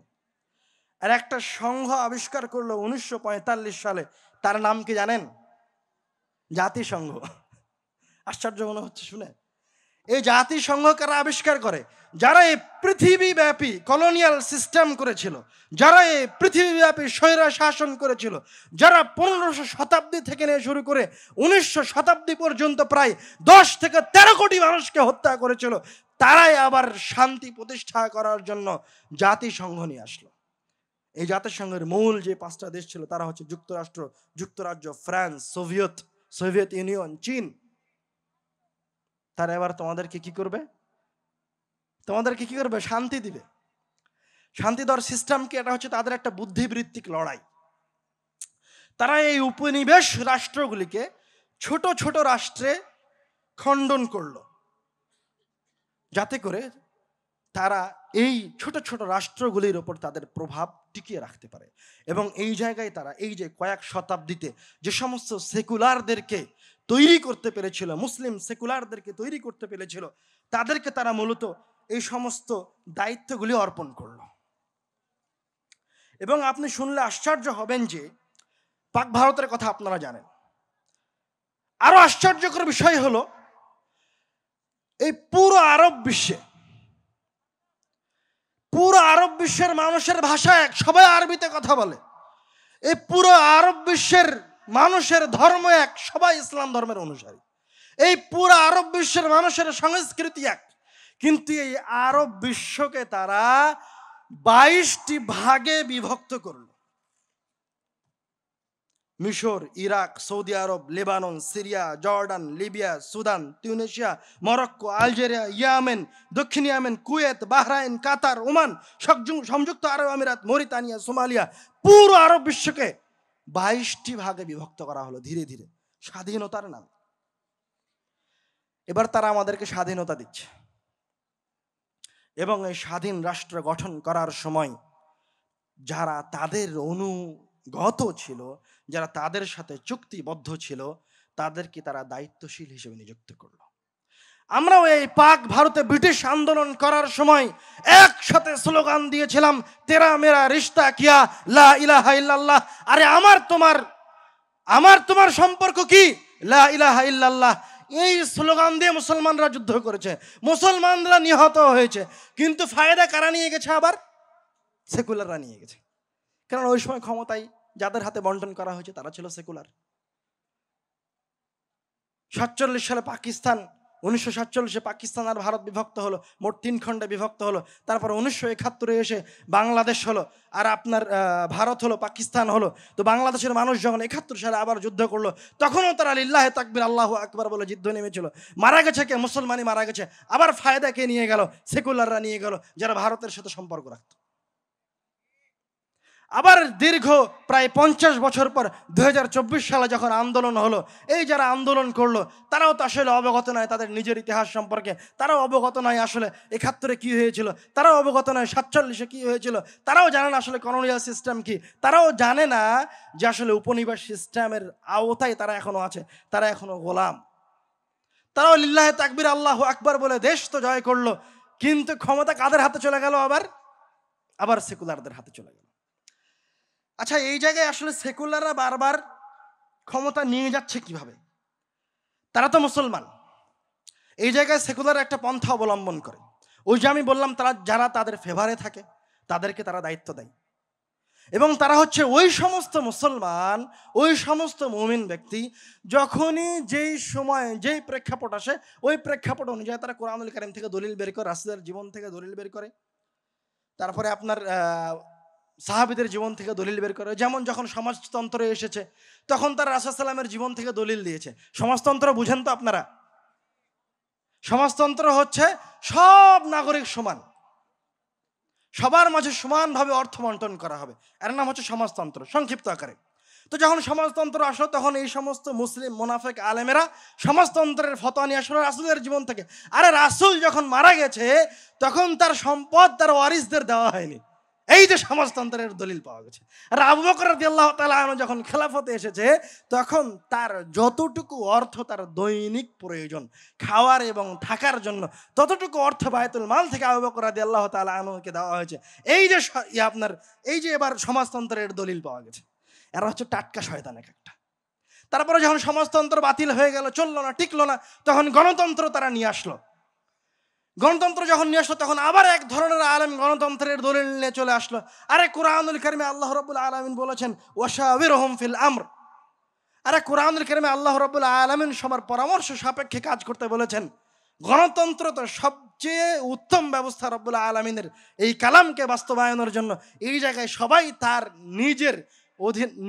আর একটা সংঘ আবিষ্কার করলো 1945 সালে। তার নাম কি জানেন? জাতিসংঘ। আশ্চর্য মনে হচ্ছে শুনে। এই জাতিসংঘ কারা আবিষ্কার করে? যারা এই পৃথিবীব্যাপী কলোনিয়াল সিস্টেম করেছিল, যারা এই পৃথিবীব্যাপী স্বৈরা শাসন করেছিল, যারা 1500 শতাব্দী থেকে নিয়ে শুরু করে 1900 শতাব্দী পর্যন্ত প্রায় 10 থেকে 13 কোটি মানুষকে হত্যা করেছিল, তারাই আবার শান্তি প্রতিষ্ঠা করার জন্য জাতিসংঘ নিয়ে আসলো। এই জাতিসংঘের মূল যে 5টা দেশ ছিল তারা হচ্ছে যুক্তরাষ্ট্র, যুক্তরাজ্য, ফ্রান্স, সোভিয়েত ইউনিয়ন, চীন। তারা এবার তোমাদেরকে কি করবে? শান্তি দিবে। শান্তি দেওয়ার সিস্টেম কি? এটা হচ্ছে তাদের একটা বুদ্ধিবৃত্তিক লড়াই। তারা এই উপনিবেশ রাষ্ট্রগুলিকে ছোট ছোট রাষ্ট্রে খণ্ডন করলো, যাতে করে তারা এই ছোট ছোট রাষ্ট্রগুলির ওপর তাদের প্রভাব টিকিয়ে রাখতে পারে। এবং এই জায়গায় তারা এই যে কয়েক শতাব্দীতে যে সমস্ত সেকুলারদেরকে তৈরি করতে পেরেছিল, মুসলিম সেকুলারদেরকে তৈরি করতে পেরেছিল, তাদেরকে তারা মূলত এই সমস্ত দায়িত্বগুলি অর্পণ করলো। এবং আপনি শুনলে আশ্চর্য হবেন যে পাক ভারতের কথা আপনারা জানেন। আরো আশ্চর্যকর বিষয় হলো, এই পুরো আরব বিশ্বের মানুষের ভাষা এক, সবাই আরবিতে কথা বলে। এই পুরো আরব বিশ্বের মানুষের ধর্ম এক, সবাই ইসলাম ধর্মের অনুসারী। এই পুরো আরব বিশ্বের মানুষের সংস্কৃতি এক, কিন্তু এই আরব বিশ্বকে তারা 22টি ভাগে বিভক্ত করল। মিশর, Iraq, Saudi Arab, Lebanon, Syria, Jordan, Libya, Sudan, Tunisia, Morocco, Algeria, Yemen, দক্ষিণ Yemen, Kuwait, Bahrain, Qatar, Oman, সংযুক্ত আরব আমিরাত, মরিতানিয়া, সোমালিয়া, পুরো আরব বিশ্বকে 22টি ভাগে বিভক্ত করা হলো ধীরে ধীরে স্বাধীনতার নামে। এবার তারা আমাদেরকে স্বাধীনতা দিচ্ছে, এবং এই স্বাধীন রাষ্ট্র গঠন করার সময় যারা তাদের অনুগত ছিল, যারা তাদের সাথে চুক্তিবদ্ধ ছিল, তাদেরকে তারা দায়িত্বশীল হিসেবে নিযুক্ত করলো। আমরাও এই পাক ভারতে ব্রিটিশ আন্দোলন করার সময় একসাথে স্লোগান দিয়েছিলাম, তেরা মেরা রিশতা কিয়া লা ইলাহা ইল্লাল্লাহ। আরে আমার তোমার সম্পর্ক কি? লা ইলাহা ইল্লাল্লাহ। এই স্লোগান দিয়ে মুসলমানরা যুদ্ধ করেছে, মুসলমানরা নিহত হয়েছে, কিন্তু ফায়দা কারা নিয়ে গেছে? আবার সেকুলাররা নিয়ে গেছে। কারণ ওই সময় ক্ষমতায় যাদের হাতে বন্টন করা হয়েছে তারা ছিল সেকুলার। 47 সালে পাকিস্তান, 1947 পাকিস্তান আর ভারত বিভক্ত হলো, মোট 3 খণ্ডে বিভক্ত হলো। তারপর 1971 এসে বাংলাদেশ হলো, আর আপনার ভারত হলো, পাকিস্তান হলো। তো বাংলাদেশের মানুষ যখন 71 সালে আবার যুদ্ধ করলো, তখনও তারা লিল্লাহে তাকবীর আল্লাহু আকবার বলে যুদ্ধ নেমেছিল। মারা গেছে কে? মুসলমানই মারা গেছে। আবার ফায়দা কে নিয়ে গেল? সেকুলাররা নিয়ে গেল, যারা ভারতের সাথে সম্পর্ক রাখত। আবার দীর্ঘ প্রায় 50 বছর পর 2024 সালে যখন আন্দোলন হলো, এই যারা আন্দোলন করলো তারাও তো আসলে অবগত নয় তাদের নিজের ইতিহাস সম্পর্কে, তারাও অবগত নয় আসলে 71-এ কি হয়েছিল, তারাও অবগত নয় 47-এ কি হয়েছিল, তারাও জানে না আসলে কলোনিয়াল সিস্টেম কি, তারাও জানে না যে আসলে উপনিবেশ সিস্টেমের আওতায় তারা এখনো আছে, তারা এখনো গোলাম। তারাও লিল্লাহে তাকবীর আল্লাহু আকবার বলে দেশ তো জয় করলো, কিন্তু ক্ষমতা কাদের হাতে চলে গেল? আবার সেকুলারদের হাতে চলে গেল। আচ্ছা, এই জায়গায় আসলে সেকুলাররা বারবার ক্ষমতা নিয়ে যাচ্ছে কিভাবে? তারা তো মুসলমান। এই জায়গায় সেকুলার একটা পন্থা অবলম্বন করে। ওই যে আমি বললাম, যারা তাদের ফেভারে থাকে তাদেরকে তারা দায়িত্ব দেয়, এবং তারা হচ্ছে ওই সমস্ত মুসলমান, ওই সমস্ত মুমিন ব্যক্তি যখনই যেই সময় যেই প্রেক্ষাপট আসে, ওই প্রেক্ষাপট অনুযায়ী তারা কোরআনুল কারীম থেকে দলিল বের করে, রাসূলের জীবন থেকে দলিল বের করে, তারপরে আপনার সাহাবীদের জীবন থেকে দলিল বের করে। যেমন যখন সমাজতন্ত্র এসেছে তখন তারা রাসূল সাল্লাল্লাহু আলাইহি ওয়াসাল্লামের জীবন থেকে দলিল দিয়েছে। সমাজতন্ত্র বুঝেন তো আপনারা? সমাজতন্ত্র হচ্ছে সব নাগরিক সমান, সবার মাঝে সমানভাবে অর্থ বন্টন করা হবে, এর নাম হচ্ছে সমাজতন্ত্র সংক্ষিপ্ত আকারে। তো যখন সমাজতন্ত্র আসলো তখন এই সমস্ত মুসলিম মুনাফিক আলেমেরা সমাজতন্ত্রের ফতোয়া নিয়ে আসলো রাসূলের জীবন থেকে। আরে রাসূল যখন মারা গেছে তখন তার সম্পদ তার ওয়ারিসদের দেওয়া হয়নি, এই যে সমাজতন্ত্রের দলিল পাওয়া গেছে। আর আবু বকর রাদিয়াল্লাহু তাআলা আনহু যখন খেলাফতে এসেছে তখন তার যতটুকু অর্থ তার দৈনিক প্রয়োজন খাওয়ার এবং থাকার জন্য, ততটুকু অর্থ বায়তুল মাল থেকে আবু বকর রাদিয়াল্লাহু তাআলা আনহুকে দেওয়া হয়েছে। এই যে এবার সমাজতন্ত্রের দলিল পাওয়া গেছে। এরা হচ্ছে টাটকা শয়তান এক একটা। তারপরে যখন সমাজতন্ত্র বাতিল হয়ে গেল, চললো না, টিকলো না, তখন গণতন্ত্র তারা নিয়ে আসলো। গণতন্ত্র যখন নিয়ে আসলো তখন আবার এক ধরনের আলেম গণতন্ত্রের দলিল নিয়ে চলে আসলো। আরে কোরআনুল কারিমে আল্লাহ রাব্বুল আলামিন বলেছেন ওয়াশাবিরহুম ফিল আমর। আরে কোরআনুল কারিমে আল্লাহ রাব্বুল আলামিন সবার পরামর্শ সাপেক্ষে কাজ করতে বলেছেন। গণতন্ত্র তো সবচেয়ে উত্তম ব্যবস্থা রব্বুল আলামিনের এই কালামকে বাস্তবায়নের জন্য। এই জায়গায় সবাই তার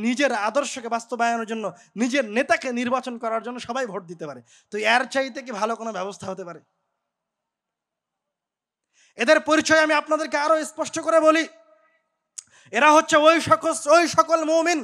নিজের আদর্শকে বাস্তবায়নের জন্য, নিজের নেতাকে নির্বাচন করার জন্য সবাই ভোট দিতে পারে। তো এর চাইতে কি ভালো কোনো ব্যবস্থা হতে পারে? এদের পরিচয় আমি আপনাদেরকে আরো স্পষ্ট করে বলি। এরা হচ্ছে ওই সকল মুমিন,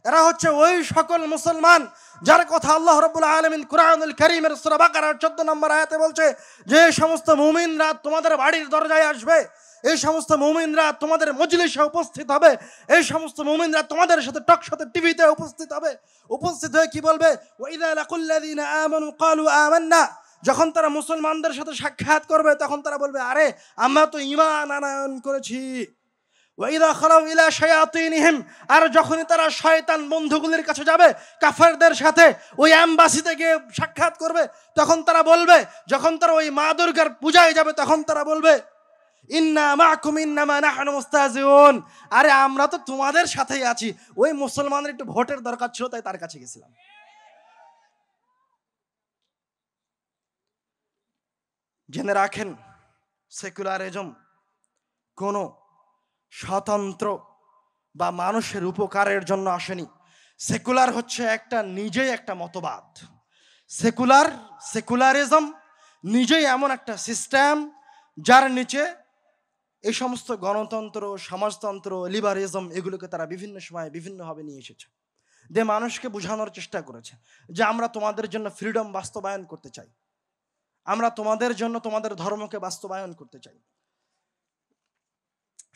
এরা হচ্ছে ওই সকল মুসলমান যার কথা আল্লাহ রাব্বুল আলামিন কুরআনুল কারীমের সূরা বাকারার 14 নম্বর আয়াতে বলছে যে সমস্ত মুমিনরা তোমাদের বাড়ির দরজায় আসবে, এই সমস্ত মুমিনরা তোমাদের মজলিসে উপস্থিত হবে, এই সমস্ত মুমিনরা তোমাদের সাথে টক সাথে টিভিতে উপস্থিত হবে। উপস্থিত হয়ে কি বলবে? ওয়াইদা লাকুল্লাযিনা আমানু ক্বালু আমান্না। যখন তারা মুসলমানদের সাথে সাক্ষাৎ করবে তখন তারা বলবে আরে আমরা তো ঈমান আনয়ন করেছি। ওয়াইদা খালাউ ইলা শায়াতিনহিম। আর যখনই তারা শয়তান বন্ধুগুলির কাছে যাবে, কাফেরদের সাথে ওই অ্যাম্বাসিতে গিয়ে সাক্ষাৎ করবে, তখন তারা বলবে, যখন তারা ওই মা দুর্গার পূজায় যাবে তখন তারা বলবে ইন্না মাকুম ইন্নামা নাহনু মুস্তাহজিউন। আরে আমরা তো তোমাদের সাথেই আছি, ওই মুসলমানের একটু ভোটের দরকার ছিল তাই তার কাছে গেছিলাম। জেনে রাখেন, সেকুলারিজম কোনো স্বতন্ত্র বা মানুষের উপকারের জন্য আসেনি। সেকুলার হচ্ছে নিজেই একটা মতবাদ। সেকুলারিজম নিজেই এমন একটা সিস্টেম যার নিচে এই সমস্ত গণতন্ত্র, সমাজতন্ত্র, লিবারিজম এগুলোকে তারা বিভিন্ন সময় বিভিন্নভাবে নিয়ে এসেছে। যে মানুষকে বোঝানোর চেষ্টা করেছে যে আমরা তোমাদের জন্য ফ্রিডম বাস্তবায়ন করতে চাই, আমরা তোমাদের জন্য তোমাদের ধর্মকে বাস্তবায়ন করতে চাই।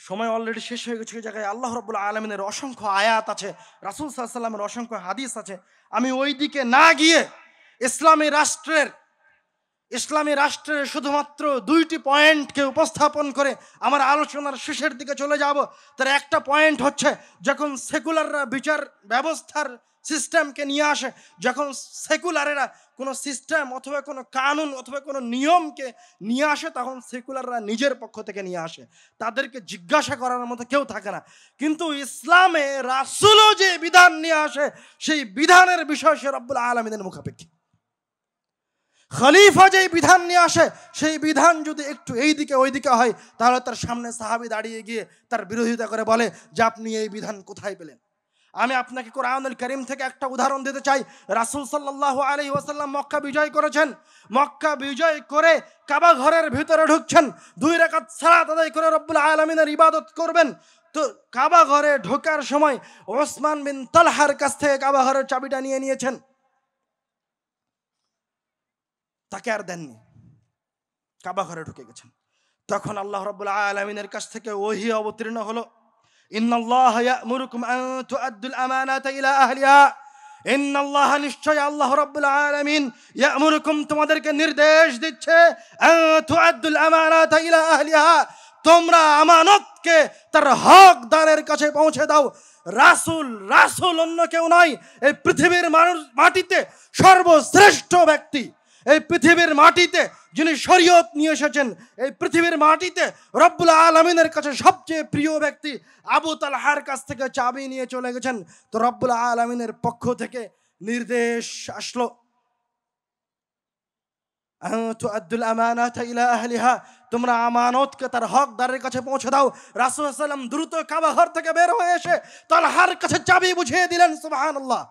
সময় অলরেডি শেষ হয়ে গেছে। এই জায়গায় আল্লাহ রাব্বুল আলামিনের অসংখ্য আয়াত আছে, রাসূল সাল্লাল্লাহু আলাইহি ওয়াসাল্লামের অসংখ্য হাদিস আছে। আমি ওই দিকে না গিয়ে ইসলামী রাষ্ট্রের শুধুমাত্র 2টি পয়েন্টকে উপস্থাপন করে আমার আলোচনার শেষের দিকে চলে যাব। তার একটা পয়েন্ট হচ্ছে, যখন সেকুলাররা বিচার ব্যবস্থার সিস্টেমকে নিয়ে আসে, যখন সেকুলারেরা কোনো সিস্টেম অথবা কোনো কানুন অথবা কোনো নিয়মকে নিয়ে আসে, তখন সেকুলাররা নিজের পক্ষ থেকে নিয়ে আসে, তাদেরকে জিজ্ঞাসা করার মতো কেউ থাকে না। কিন্তু ইসলামে রাসূলও যে বিধান নিয়ে আসে, সেই বিধানের বিষয় সে রব্বুল আলামিনের মুখাপেক্ষী। খলিফা যেই বিধান নিয়ে আসে, সেই বিধান যদি একটু এই দিকে ওই দিকে হয়, তাহলে তার সামনে সাহাবী দাঁড়িয়ে গিয়ে তার বিরোধিতা করে বলে যে আপনি এই বিধান কোথায় পেলেন? আমি আপনাকে কোরআনুল কারীম থেকে একটা উদাহরণ দিতে চাই। রাসূল সাল্লাল্লাহু আলাইহি ওয়াসাল্লাম মক্কা বিজয় করেছেন। মক্কা বিজয় করে কাবা ঘরের ভিতরে ঢুকছেন, 2 রাকাত সালাত আদায় করে রব্বুল আলামিনের ইবাদত করবেন। তো কাবা ঘরে ঢোকার সময় ওসমান বিন তালহার কাছ থেকে কাবা ঘরের চাবিটা নিয়ে নিয়েছেন, তাকে আর দেননি, কাবা ঘরে ঢুকে গেছেন। তখন আল্লাহ রাব্বুল আলামিনের কাছ থেকে ওহী অবতীর্ণ হলো, ইন্নাল্লাহা ইয়া'মুরুকুম আন তুআদ্দুল আমানাতা ইলা আহলিহা। ইন্নাল্লাহা, নিশ্চয় আল্লাহ রাব্বুল আলামিন, ইয়া'মুরুকুম, তোমাদেরকে নির্দেশ দিচ্ছে, আন তুআদ্দুল আমানাতা ইলা আহলিহা, তোমরা আমানতকে তার হকদারের কাছে পৌঁছে দাও। রাসূল অন্য কেউ নয়, এই পৃথিবীর মাটিতে সর্বশ্রেষ্ঠ ব্যক্তি, এই পৃথিবীর মাটিতে যিনি শরীয়ত নিয়ে এসেছেন, এই পৃথিবীর মাটিতে রব্বুল আলামিনের কাছে সবচেয়ে প্রিয় ব্যক্তি আবু তালহার কাছ থেকে চাবি নিয়ে চলে গেছেন। তো রব্বুল আলামিনের পক্ষ থেকে নির্দেশ আসলো, তুআদ্দুল আমানাতা ইলা আহলিহা, তোমরা আমানতকে তার হকদারের কাছে পৌঁছে দাও। রাসূল সাল্লাল্লাহু আলাইহি ওয়াসাল্লাম দ্রুত কাবা ঘর থেকে বের হয়ে এসে তালহার কাছে চাবি বুঝিয়ে দিলেন, সুবহানাল্লাহ।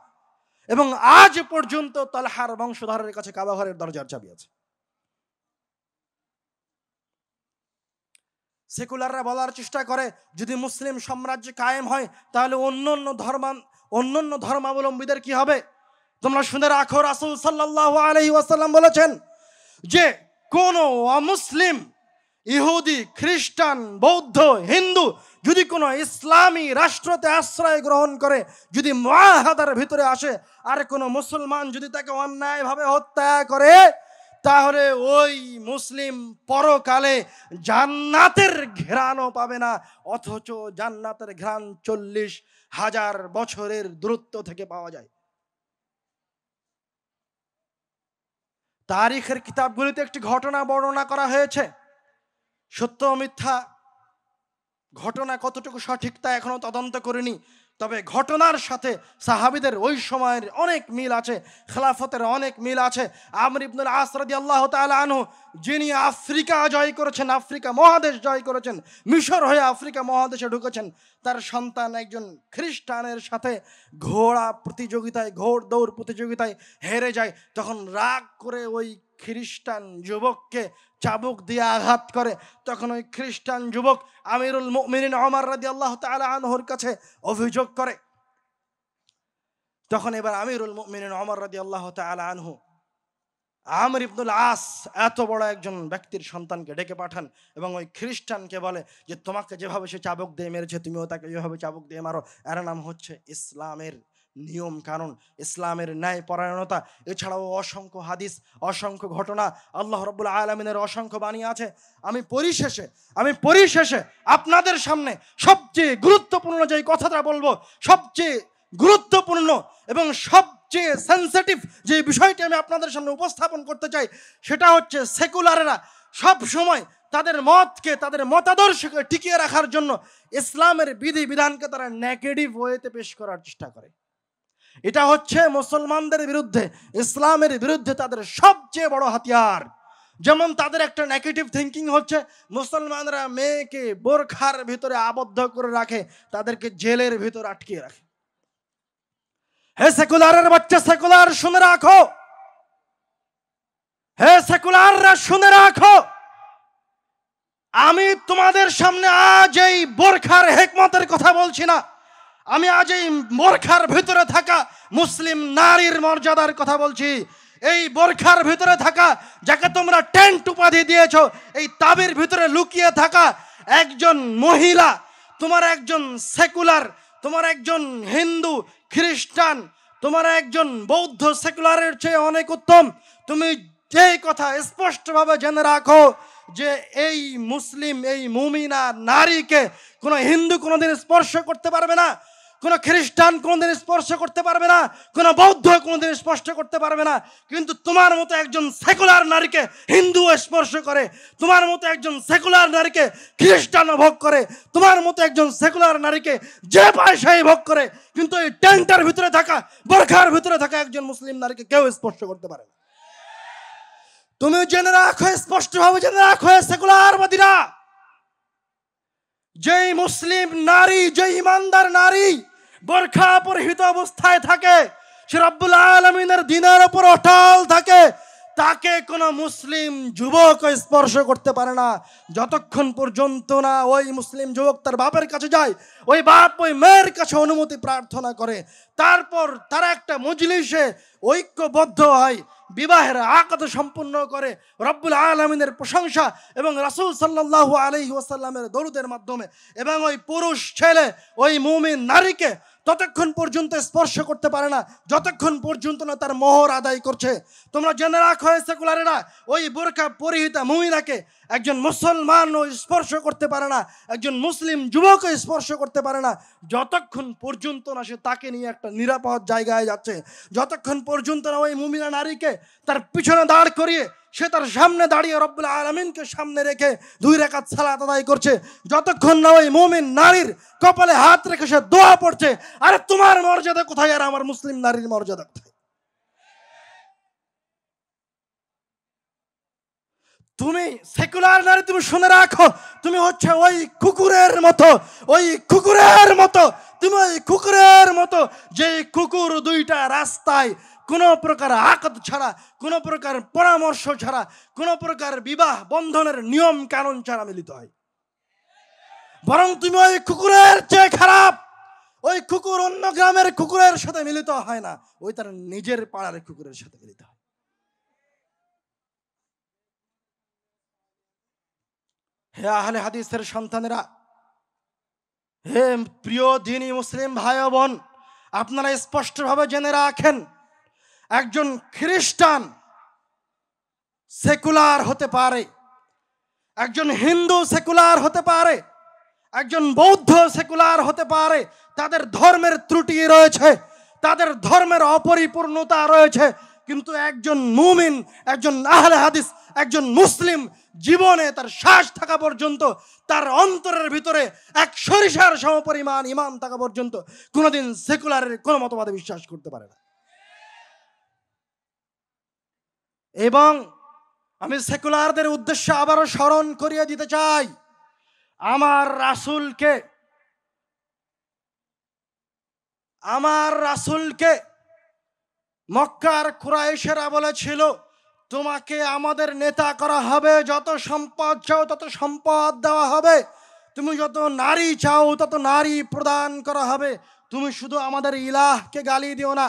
এবং আজ পর্যন্ত তালহার বংশধরের কাছে কাবা ঘরের দরজার চাবি আছে। সেকুলাররা বলার চেষ্টা করে যদি মুসলিম সাম্রাজ্য কায়েম হয় তাহলে অন্যান্য ধর্মাবলম্বীদের কি হবে? তোমরা শুনে রাখো, রাসূল সাল্লাল্লাহু আলাইহি ওয়াসাল্লাম বলেছেন যে কোন অমুসলিম, ইহুদি, খ্রিস্টান, বৌদ্ধ, হিন্দু যদি কোনো ইসলামী রাষ্ট্রতে আশ্রয় গ্রহণ করে, যদি মুআহাদার ভিতরে আসে, আর কোনো মুসলমান যদি তাকে অন্যায়ভাবে হত্যা করে, তাহলে ওই মুসলিম পরকালে জান্নাতের ঘ্রাণও পাবে না, অথচ জান্নাতের ঘ্রাণ 40,000 বছরের দূরত্ব থেকে পাওয়া যায়। তারিখের কিতাবগুলিতে একটি ঘটনা বর্ণনা করা হয়েছে। সত্য মিথ্যা ঘটনা কতটুকু সঠিক তা এখনো তদন্ত করিনি, তবে ঘটনার সাথে সাহাবীদের ওই সময়ের অনেক মিল আছে, খেলাফতের অনেক মিল আছে। আমর ইবনুল আস রাদিয়াল্লাহু তাআলা আনহু, যিনি আফ্রিকা জয় করেছেন, আফ্রিকা মহাদেশ জয় করেছেন, মিশর হয়ে আফ্রিকা মহাদেশে ঢুকেছেন, তার সন্তান একজন খ্রিস্টানের সাথে ঘোড়া প্রতিযোগিতায়, ঘোড় দৌড় প্রতিযোগিতায় হেরে যায়। তখন রাগ করে ওই খ্রিস্টান যুবককে চাবুক দিয়ে আঘাত করে। তখন ওই খ্রিস্টান যুবক আমিরুল মুমিনিন ওমর রাদিয়াল্লাহু তাআলা আনহুর কাছে অভিযোগ করে। তখন এবার আমিরুল মুমিনিন ওমর রাদিয়াল্লাহু তাআলা আনহু আমর ইবনুল আস এত বড় একজন ব্যক্তির সন্তানকে ডেকে পাঠান এবং ওই খ্রিস্টানকে বলে যে তোমাকে যেভাবে সে চাবুক দিয়ে মেরেছে তুমিও তাকে যেভাবে চাবুক দিয়ে মারো। এর নাম হচ্ছে ইসলামের নিয়ম কানুন, ইসলামের ন্যায় পরায়ণতা। এছাড়াও অসংখ্য হাদিস, অসংখ্য ঘটনা, আল্লাহ রাব্বুল আলামিনের অসংখ্য বাণী আছে। আমি পরিশেষে আপনাদের সামনে সবচেয়ে গুরুত্বপূর্ণ যে কথাটা বলবো, সবচেয়ে গুরুত্বপূর্ণ এবং সবচেয়ে সেন্সিটিভ যে বিষয়টি আমি আপনাদের সামনে উপস্থাপন করতে চাই, সেটা হচ্ছে সেকুলাররা সব সময় তাদের মতকে, তাদের মতাদর্শকে টিকিয়ে রাখার জন্য ইসলামের বিধি বিধানকে তারা নেগেটিভ ওয়েতে পেশ করার চেষ্টা করে। এটা হচ্ছে মুসলমানদের বিরুদ্ধে, ইসলামের বিরুদ্ধে তাদের সবচেয়ে বড় হাতিয়ার। যেমন তাদের একটা নেগেটিভ থিঙ্কিং হচ্ছে মুসলমানরা মেয়েকে বোরখার ভিতরে আবদ্ধ করে রাখে, তাদেরকে জেলের ভিতর আটকিয়ে রাখে। হে সেকুলারের বাচ্চা, সেকুলার শুনে রাখো, হে সেকুলাররা শুনে রাখো, আমি তোমাদের সামনে আজ এই বোরখার হিকমতের কথা বলছি না, আমি আজ এই বোরখার ভিতরে থাকা মুসলিম নারীর মর্যাদার কথা বলছি। এই বোরখার ভিতরে থাকা, যাকে তোমরা টেন্ট উপাধি দিয়েছো, এই তাবির ভিতরে লুকিয়ে থাকা একজন মহিলা, তোমার একজন সেকুলার, তোমার একজন হিন্দু, খ্রিস্টান, তোমার একজন বৌদ্ধ সেকুলারের চেয়ে অনেক উত্তম। তুমি এই কথা স্পষ্টভাবে জেনে রাখো যে এই মুসলিম, এই মুমিনা নারীকে কোনো হিন্দু কোনোদিন স্পর্শ করতে পারবে না, কোনো খ্রিস্টান কোনোদিন স্পর্শ করতে পারবে না, কোনো বৌদ্ধ কোনোদিন স্পর্শ করতে পারবে না। কিন্তু তোমার মতো একজন সেকুলার নারীকে হিন্দু স্পর্শ করে, তোমার মতো একজন সেকুলার নারীকে খ্রিস্টান ভোগ করে, তোমার মতো একজন সেকুলার নারীকে যে পয়সায় ভোগ করে, কিন্তু এই টেন্টের ভিতরে থাকা, বোরখার ভিতরে থাকা একজন মুসলিম নারীকে কেউ স্পর্শ করতে পারে না। তুমি জেনে রাখো, স্পষ্টভাবে জেনে রাখো সেকুলারবাদীরা, যেই মুসলিম নারী, যে ইমানদার নারী বোরখা পরিহিত অবস্থায় থাকে, সে রব্বুল আলামিনের দ্বীনের উপর অটল থাকে, তাকে কোনো মুসলিম যুবক স্পর্শ করতে পারে না যতক্ষণ পর্যন্ত না ওই মুসলিম যুবক তার বাপের কাছে যায়, ওই বাপ ওই মেয়ের কাছে অনুমতি প্রার্থনা করে, তারপর তারা একটা মজলিসে ঐক্যবদ্ধ হয়, বিবাহের আকদ সম্পূর্ণ করে রব্বুল আলামিনের প্রশংসা এবং রাসূল সাল্লাল্লাহু আলাইহি ওয়াসাল্লামের দরুদের মাধ্যমে, এবং ওই পুরুষ ছেলে ওই মুমিন নারীকে ততক্ষণ পর্যন্ত স্পর্শ করতে পারে না যতক্ষণ পর্যন্ত না তার মোহর আদায় করছে। তোমরা জেনে রাখো সেকুলারেরা, ওই বোরকা পরিহিতা মুমিনাকে একজন মুসলমান স্পর্শ করতে পারে না, একজন মুসলিম যুবক স্পর্শ করতে পারে না যতক্ষণ পর্যন্ত না সে তাকে নিয়ে একটা নিরাপদ জায়গায় যাচ্ছে, যতক্ষণ পর্যন্ত না ওই মুমিনা নারীকে তার পিছনে দাঁড় করিয়ে সে তার সামনে দাঁড়িয়ে রব্বুল আলামিনকে সামনে রেখে 2 রাকাত সালাত আদায় করছে, যতক্ষণ না ওই মুমিন নারীর কপালে হাত রেখে সে দোয়া পড়ছে। আরে তোমার মর্যাদা কোথায় আর আমার মুসলিম নারীর মর্যাদা কোথায়? তুমি সেকুলার নারী, তুমি শুনে রাখো, তুমি হচ্ছে ওই কুকুরের মতো, ওই কুকুরের মতো, তুমি ওই কুকুরের মতো যে কুকুর দুইটা রাস্তায় কোনো প্রকার আকদ ছাড়া, কোনো প্রকার পরামর্শ ছাড়া, কোনো প্রকার বিবাহ বন্ধনের নিয়ম কানুন ছাড়া মিলিত হয়। বরং তুমি ওই কুকুরের চেয়ে খারাপ। ওই কুকুর অন্য গ্রামের কুকুরের সাথে মিলিত হয় না, ওই তার নিজের পাড়ার কুকুরের সাথে মিলিত হয়। হে আহলে হাদিসের সন্তানেরা, হে প্রিয় দ্বীনী মুসলিম ভাই ও বোন, আপনারা স্পষ্টভাবে জেনে রাখেন, একজন খ্রিস্টান সেকুলার হতে পারে, একজন হিন্দু সেকুলার হতে পারে, একজন বৌদ্ধ সেকুলার হতে পারে। তাদের ধর্মের ত্রুটি রয়েছে, তাদের ধর্মের অপরিপূর্ণতা রয়েছে, কিন্তু একজন মুমিন, একজন আহলে হাদিস, একজন মুসলিম জীবনে তার শ্বাস থাকা পর্যন্ত, তার অন্তরের ভিতরে এক সরিষার সমপরিমাণ ঈমান থাকা পর্যন্ত কোনোদিন সেকুলারের কোনো মতবাদে বিশ্বাস করতে পারে না। এবং আমি সেকুলারদের উদ্দেশ্যে আবারও স্মরণ করিয়ে দিতে চাই, আমার রাসূলকে মক্কার কুরাইশেরা বলেছিল, তোমাকে আমাদের নেতা করা হবে, যত সম্পদ চাও তত সম্পদ দেওয়া হবে, তুমি যত নারী চাও তত নারী প্রদান করা হবে, তুমি শুধু আমাদের ইলাহকে গালি দিও না,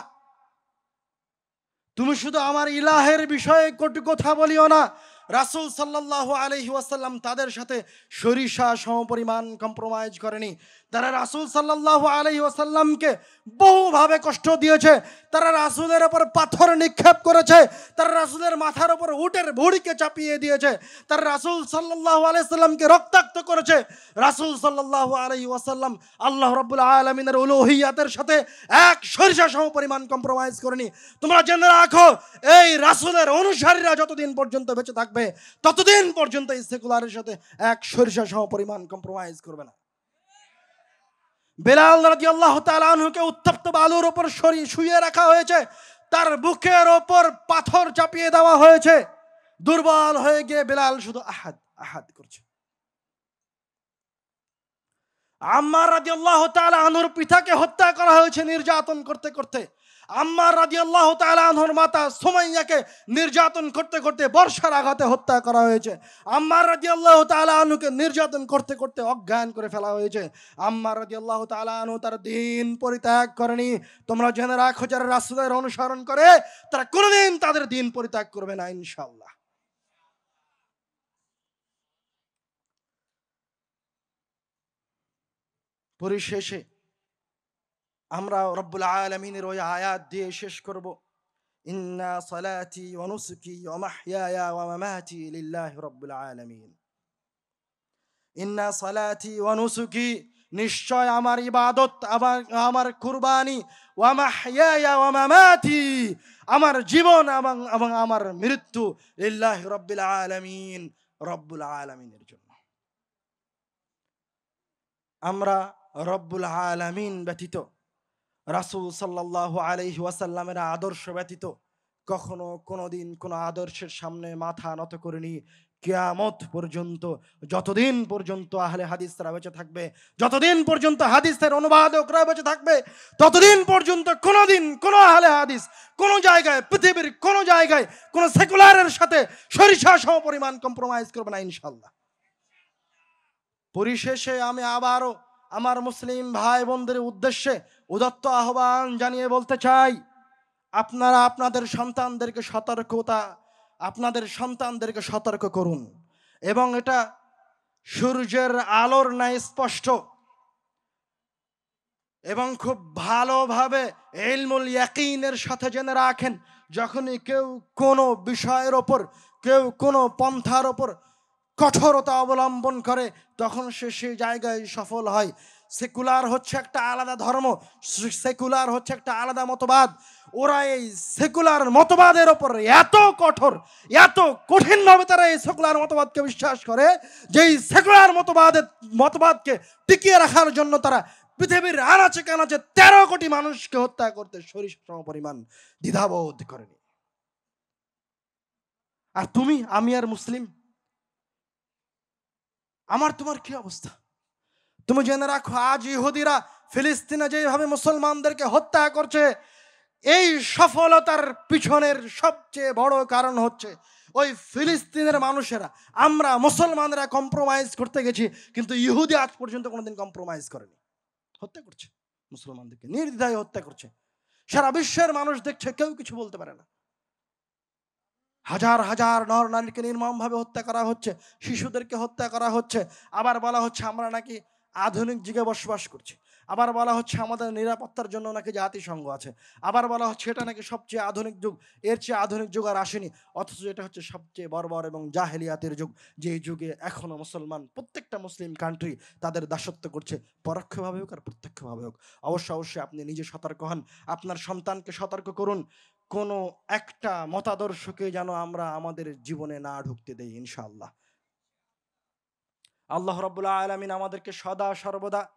তুমি শুধু আমার ইলাহের বিষয়ে কটু কথা বলিও না। রাসূল সাল্লাল্লাহু আলাইহি ওয়াসাল্লাম তাদের সাথে সরিষা সমপরিমাণ কম্প্রোমাইজ করেনি। তারা রাসূল সাল্লাল্লাহু আলাইহি ওয়াসাল্লামকে বহুভাবে কষ্ট দিয়েছে, তারা রাসূলের উপর পাথর নিক্ষেপ করেছে, তারা রাসূলের মাথার উপর উটের ভুঁড়িকে চাপিয়ে দিয়েছে, তারা রাসূল সাল্লাল্লাহু আলাইহি ওয়াসাল্লামকে রক্তাক্ত করেছে। রাসূল সাল্লাল্লাহু আলাইহি ওয়াসাল্লাম আল্লাহ রাব্বুল আলামিনের উলুহিয়াতের সাথে এক সরিষা সমপরিমাণ কম্প্রোমাইজ করেনি। তোমরা জেনে রাখো, এই রাসূলের অনুসারীরা যতদিন পর্যন্ত বেঁচে থাকবে ততদিন পর্যন্ত এই সেকুলারের সাথে এক সরিষা সমপরিমাণ কম্প্রোমাইজ করবে না। বেলাল রাদিয়াল্লাহু তাআলা আনহুকে উত্তপ্ত বালুর উপর শুইয়ে রাখা হয়েছে, তার বুকের ওপর পাথর চাপিয়ে দেওয়া হয়েছে, দুর্বল হয়ে গিয়ে বেলাল শুধু আহাদ আহাদ করছে। আম্মার রাদিয়াল্লাহু তাআলা আনহুর পিতাকে হত্যা করা হয়েছে নির্যাতন করতে করতে। আম্মার রাদিয়াল্লাহু তাআলা আনহুর মাতা সুমাইয়াকে নির্যাতন করতে করতে বর্ষার আঘাতে হত্যা করা হয়েছে। আম্মার রাদিয়াল্লাহু তাআলা আনহুকে নির্যাতন করতে করতে অজ্ঞান করে ফেলা হয়েছে। আম্মার রাদিয়াল্লাহু তাআলা আনহু তার দ্বীন পরিত্যাগ করেনি। তোমরা জেনে রাখো, যারা রাসূলের অনুসরণ করে তারা কোনোদিন তাদের দ্বীন পরিত্যাগ করবে না ইনশাআল্লাহ। পরিশেষে আমরা রব্বুল আলামিনের ওই আয়াত দিয়ে শেষ করব, ইন্না সালাতি ওয়া নুসুকি ওয়া মাহইয়ায়া ওয়া মামাতি লিল্লাহি রাব্বিল আলামিন। ইন্না সালাতি ওয়া নুসুকি, নিশ্চয় আমার ইবাদত, আমার কুরবানি, ওয়া মাহইয়ায়া ওয়া মামাতি, আমার জীবন এবং আমার মৃত্যু লিল্লাহি রাব্বিল আলামিন, রব্বুল আলামিনের জন্য। আমরা রব্বুল আলামিন ব্যতীত, রাসূল সাল্লাল্লাহু আলাইহি ওয়াসাল্লামের আদর্শ ব্যতীত কখনো কোনোদিন কোনো আদর্শের সামনে মাথা নত করিনি কিয়ামত পর্যন্ত। যতদিন পর্যন্ত আহলে হাদিসরা বেঁচে থাকবে, যতদিন পর্যন্ত হাদিসের অনুবাদকরা বেঁচে থাকবে, ততদিন পর্যন্ত কোনোদিন কোনো আহলে হাদিস কোনো জায়গায়, পৃথিবীর কোনো জায়গায় কোনো সেকুলারের সাথে সরিষা সমপরিমাণ কম্প্রোমাইজ করবে না ইনশাআল্লাহ। পরিশেষে আমি আবারও আমার মুসলিম ভাই বোনদের উদ্দেশ্যে উদাত্ত আহ্বান জানিয়ে বলতে চাই, আপনারা আপনাদের সন্তানদেরকে সতর্ক করুন, এবং এটা সূর্যের আলোর ন্যায় স্পষ্ট, এবং খুব ভালোভাবে ইলমুল ইয়াকিনের সাথে জেনে রাখেন, যখনই কেউ কোনো বিষয়ের ওপর, কেউ কোনো পন্থার ওপর কঠোরতা অবলম্বন করে তখন সে সেই জায়গায় সফল হয়। সেকুলার হচ্ছে একটা আলাদা ধর্ম, সেকুলার হচ্ছে একটা আলাদা মতবাদ। ওরা এই সেকুলার মতবাদের ওপর এত কঠোর, এত কঠিনভাবে তারা এই সেকুলার মতবাদকে বিশ্বাস করে যে এই সেকুলার মতবাদকে টিকিয়ে রাখার জন্য তারা পৃথিবীর আনাচে কানাচে 13 কোটি মানুষকে হত্যা করতে সরিষা সমপরিমাণ দ্বিধাবোধ করেনি। আর তুমি, আমি আর মুসলিম, আমার তোমার কি অবস্থা? তুমি জেনে রাখো, আজ ইহুদিরা ফিলিস্তিনে যেভাবে মুসলমানদেরকে হত্যা করছে, এই সফলতার পিছনের সবচেয়ে বড় কারণ হচ্ছে ওই ফিলিস্তিনের মানুষেরা। আমরা মুসলমানরা কম্প্রোমাইজ করতে গেছি, কিন্তু ইহুদি আজ পর্যন্ত কোনোদিন কম্প্রোমাইজ করেনি, হত্যা করছে মুসলমানদেরকে, নির্দ্বিধায় হত্যা করছে। সারা বিশ্বের মানুষ দেখছে, কেউ কিছু বলতে পারে না। হাজার হাজার নর নারীকে নির্মমভাবে হত্যা করা হচ্ছে, শিশুদেরকে হত্যা করা হচ্ছে। আবার বলা হচ্ছে আমরা নাকি আধুনিক যুগে বসবাস করছি, আবার বলা হচ্ছে আমাদের নিরাপত্তার জন্য নাকি জাতিসংঘ আছে, আবার বলা হচ্ছে এটা নাকি সবচেয়ে আধুনিক যুগ, এর চেয়ে আধুনিক যুগ আর আসেনি। অথচ এটা হচ্ছে সবচেয়ে বর্বর এবং জাহেলিয়াতের যুগ, যে যুগে এখনো মুসলমান প্রত্যেকটা মুসলিম কান্ট্রি তাদের দাসত্ব করছে, পরোক্ষভাবে হোক আর প্রত্যক্ষভাবে হোক। অবশ্যই আপনি নিজে সতর্ক হন, আপনার সন্তানকে সতর্ক করুন। কোনো একটা মতাদর্শকে যেন আমরা আমাদের জীবনে না ঢুকতে দেই ইনশাআল্লাহ। আল্লাহ রাব্বুল আলামিন আমাদেরকে সদা সর্বদা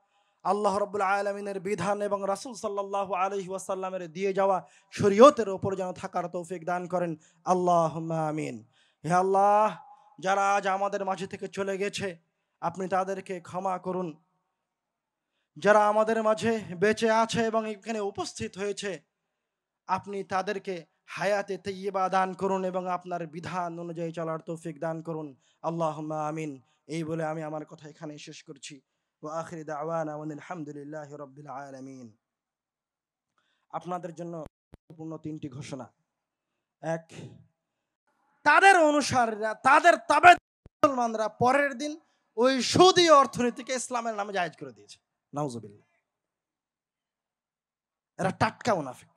আল্লাহ রাব্বুল আলামিনের বিধান এবং রাসূল সাল্লাল্লাহু আলাইহি ওয়াসাল্লামের দিয়ে যাওয়া শরীয়তের উপর যেন থাকার তৌফিক দান করেন, আল্লাহুম্মা আমিন। হে আল্লাহ, যারা আজ আমাদের মাঝে থেকে চলে গেছে আপনি তাদেরকে ক্ষমা করুন। যারা আমাদের মাঝে বেঁচে আছে এবং এখানে উপস্থিত হয়েছে আপনি তাদেরকে হায়াতে তৈয়বা দান করুন এবং আপনার বিধান অনুযায়ী চলার তৌফিক দান করুন, আল্লাহুম্মা আমিন। এই বলে আমি আমার কথা এখানে শেষ করছি। ওয়া আখিরি দাওয়ানা ওয়ানিল হামদুলিল্লাহি রাব্বিল আলামিন। আপনাদের জন্য গুরুত্বপূর্ণ তিনটি ঘোষণা। এক, তাদের অনুসারীরা তাদের তাবে মুসলমানরা পরের দিন ওই সুদী অর্থনীতিকে ইসলামের নামে জায়েজ করে দিয়েছে। নাউজুবিল্লাহ। এরা টাটকা মুনাফিক।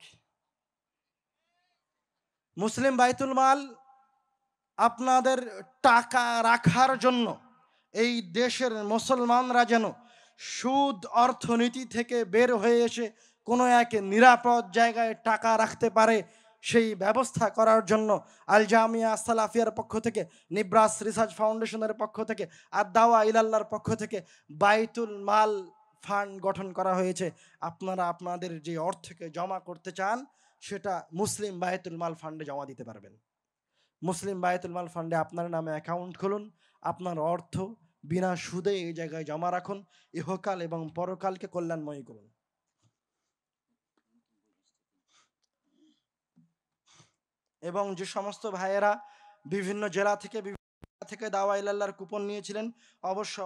মুসলিম বাইতুল মাল আপনাদের টাকা রাখার জন্য এই দেশের মুসলমানরা যেন সুদ অর্থনীতি থেকে বের হয়ে এসে কোনো এক নিরাপদ জায়গায় টাকা রাখতে পারে সেই ব্যবস্থা করার জন্য আল জামিয়া সালাফিয়ার পক্ষ থেকে, নিব্রাস রিসার্চ ফাউন্ডেশনের পক্ষ থেকে, আদ-দাওয়া ইলাল্লাহর পক্ষ থেকে বাইতুল মাল ফান্ড গঠন করা হয়েছে। আপনারা আপনাদের যে অর্থকে জমা করতে চান সেটা মুসলিম বায়তুল মাল ফান্ডে জমা দিতে পারবেন। মুসলিম বায়তুল মাল ফান্ডে আপনার নামে অ্যাকাউন্ট খুলুন, আপনার অর্থ বিনা সুদে এই জায়গায় জমা রাখুন, ইহকাল এবং পরকালকে কল্যাণময় করুন। এবং যে সমস্ত ভাইয়েরা বিভিন্ন জেলা থেকে দাওয়া ইলাল্লাহর কুপন নিয়েছিলেন অবশ্যই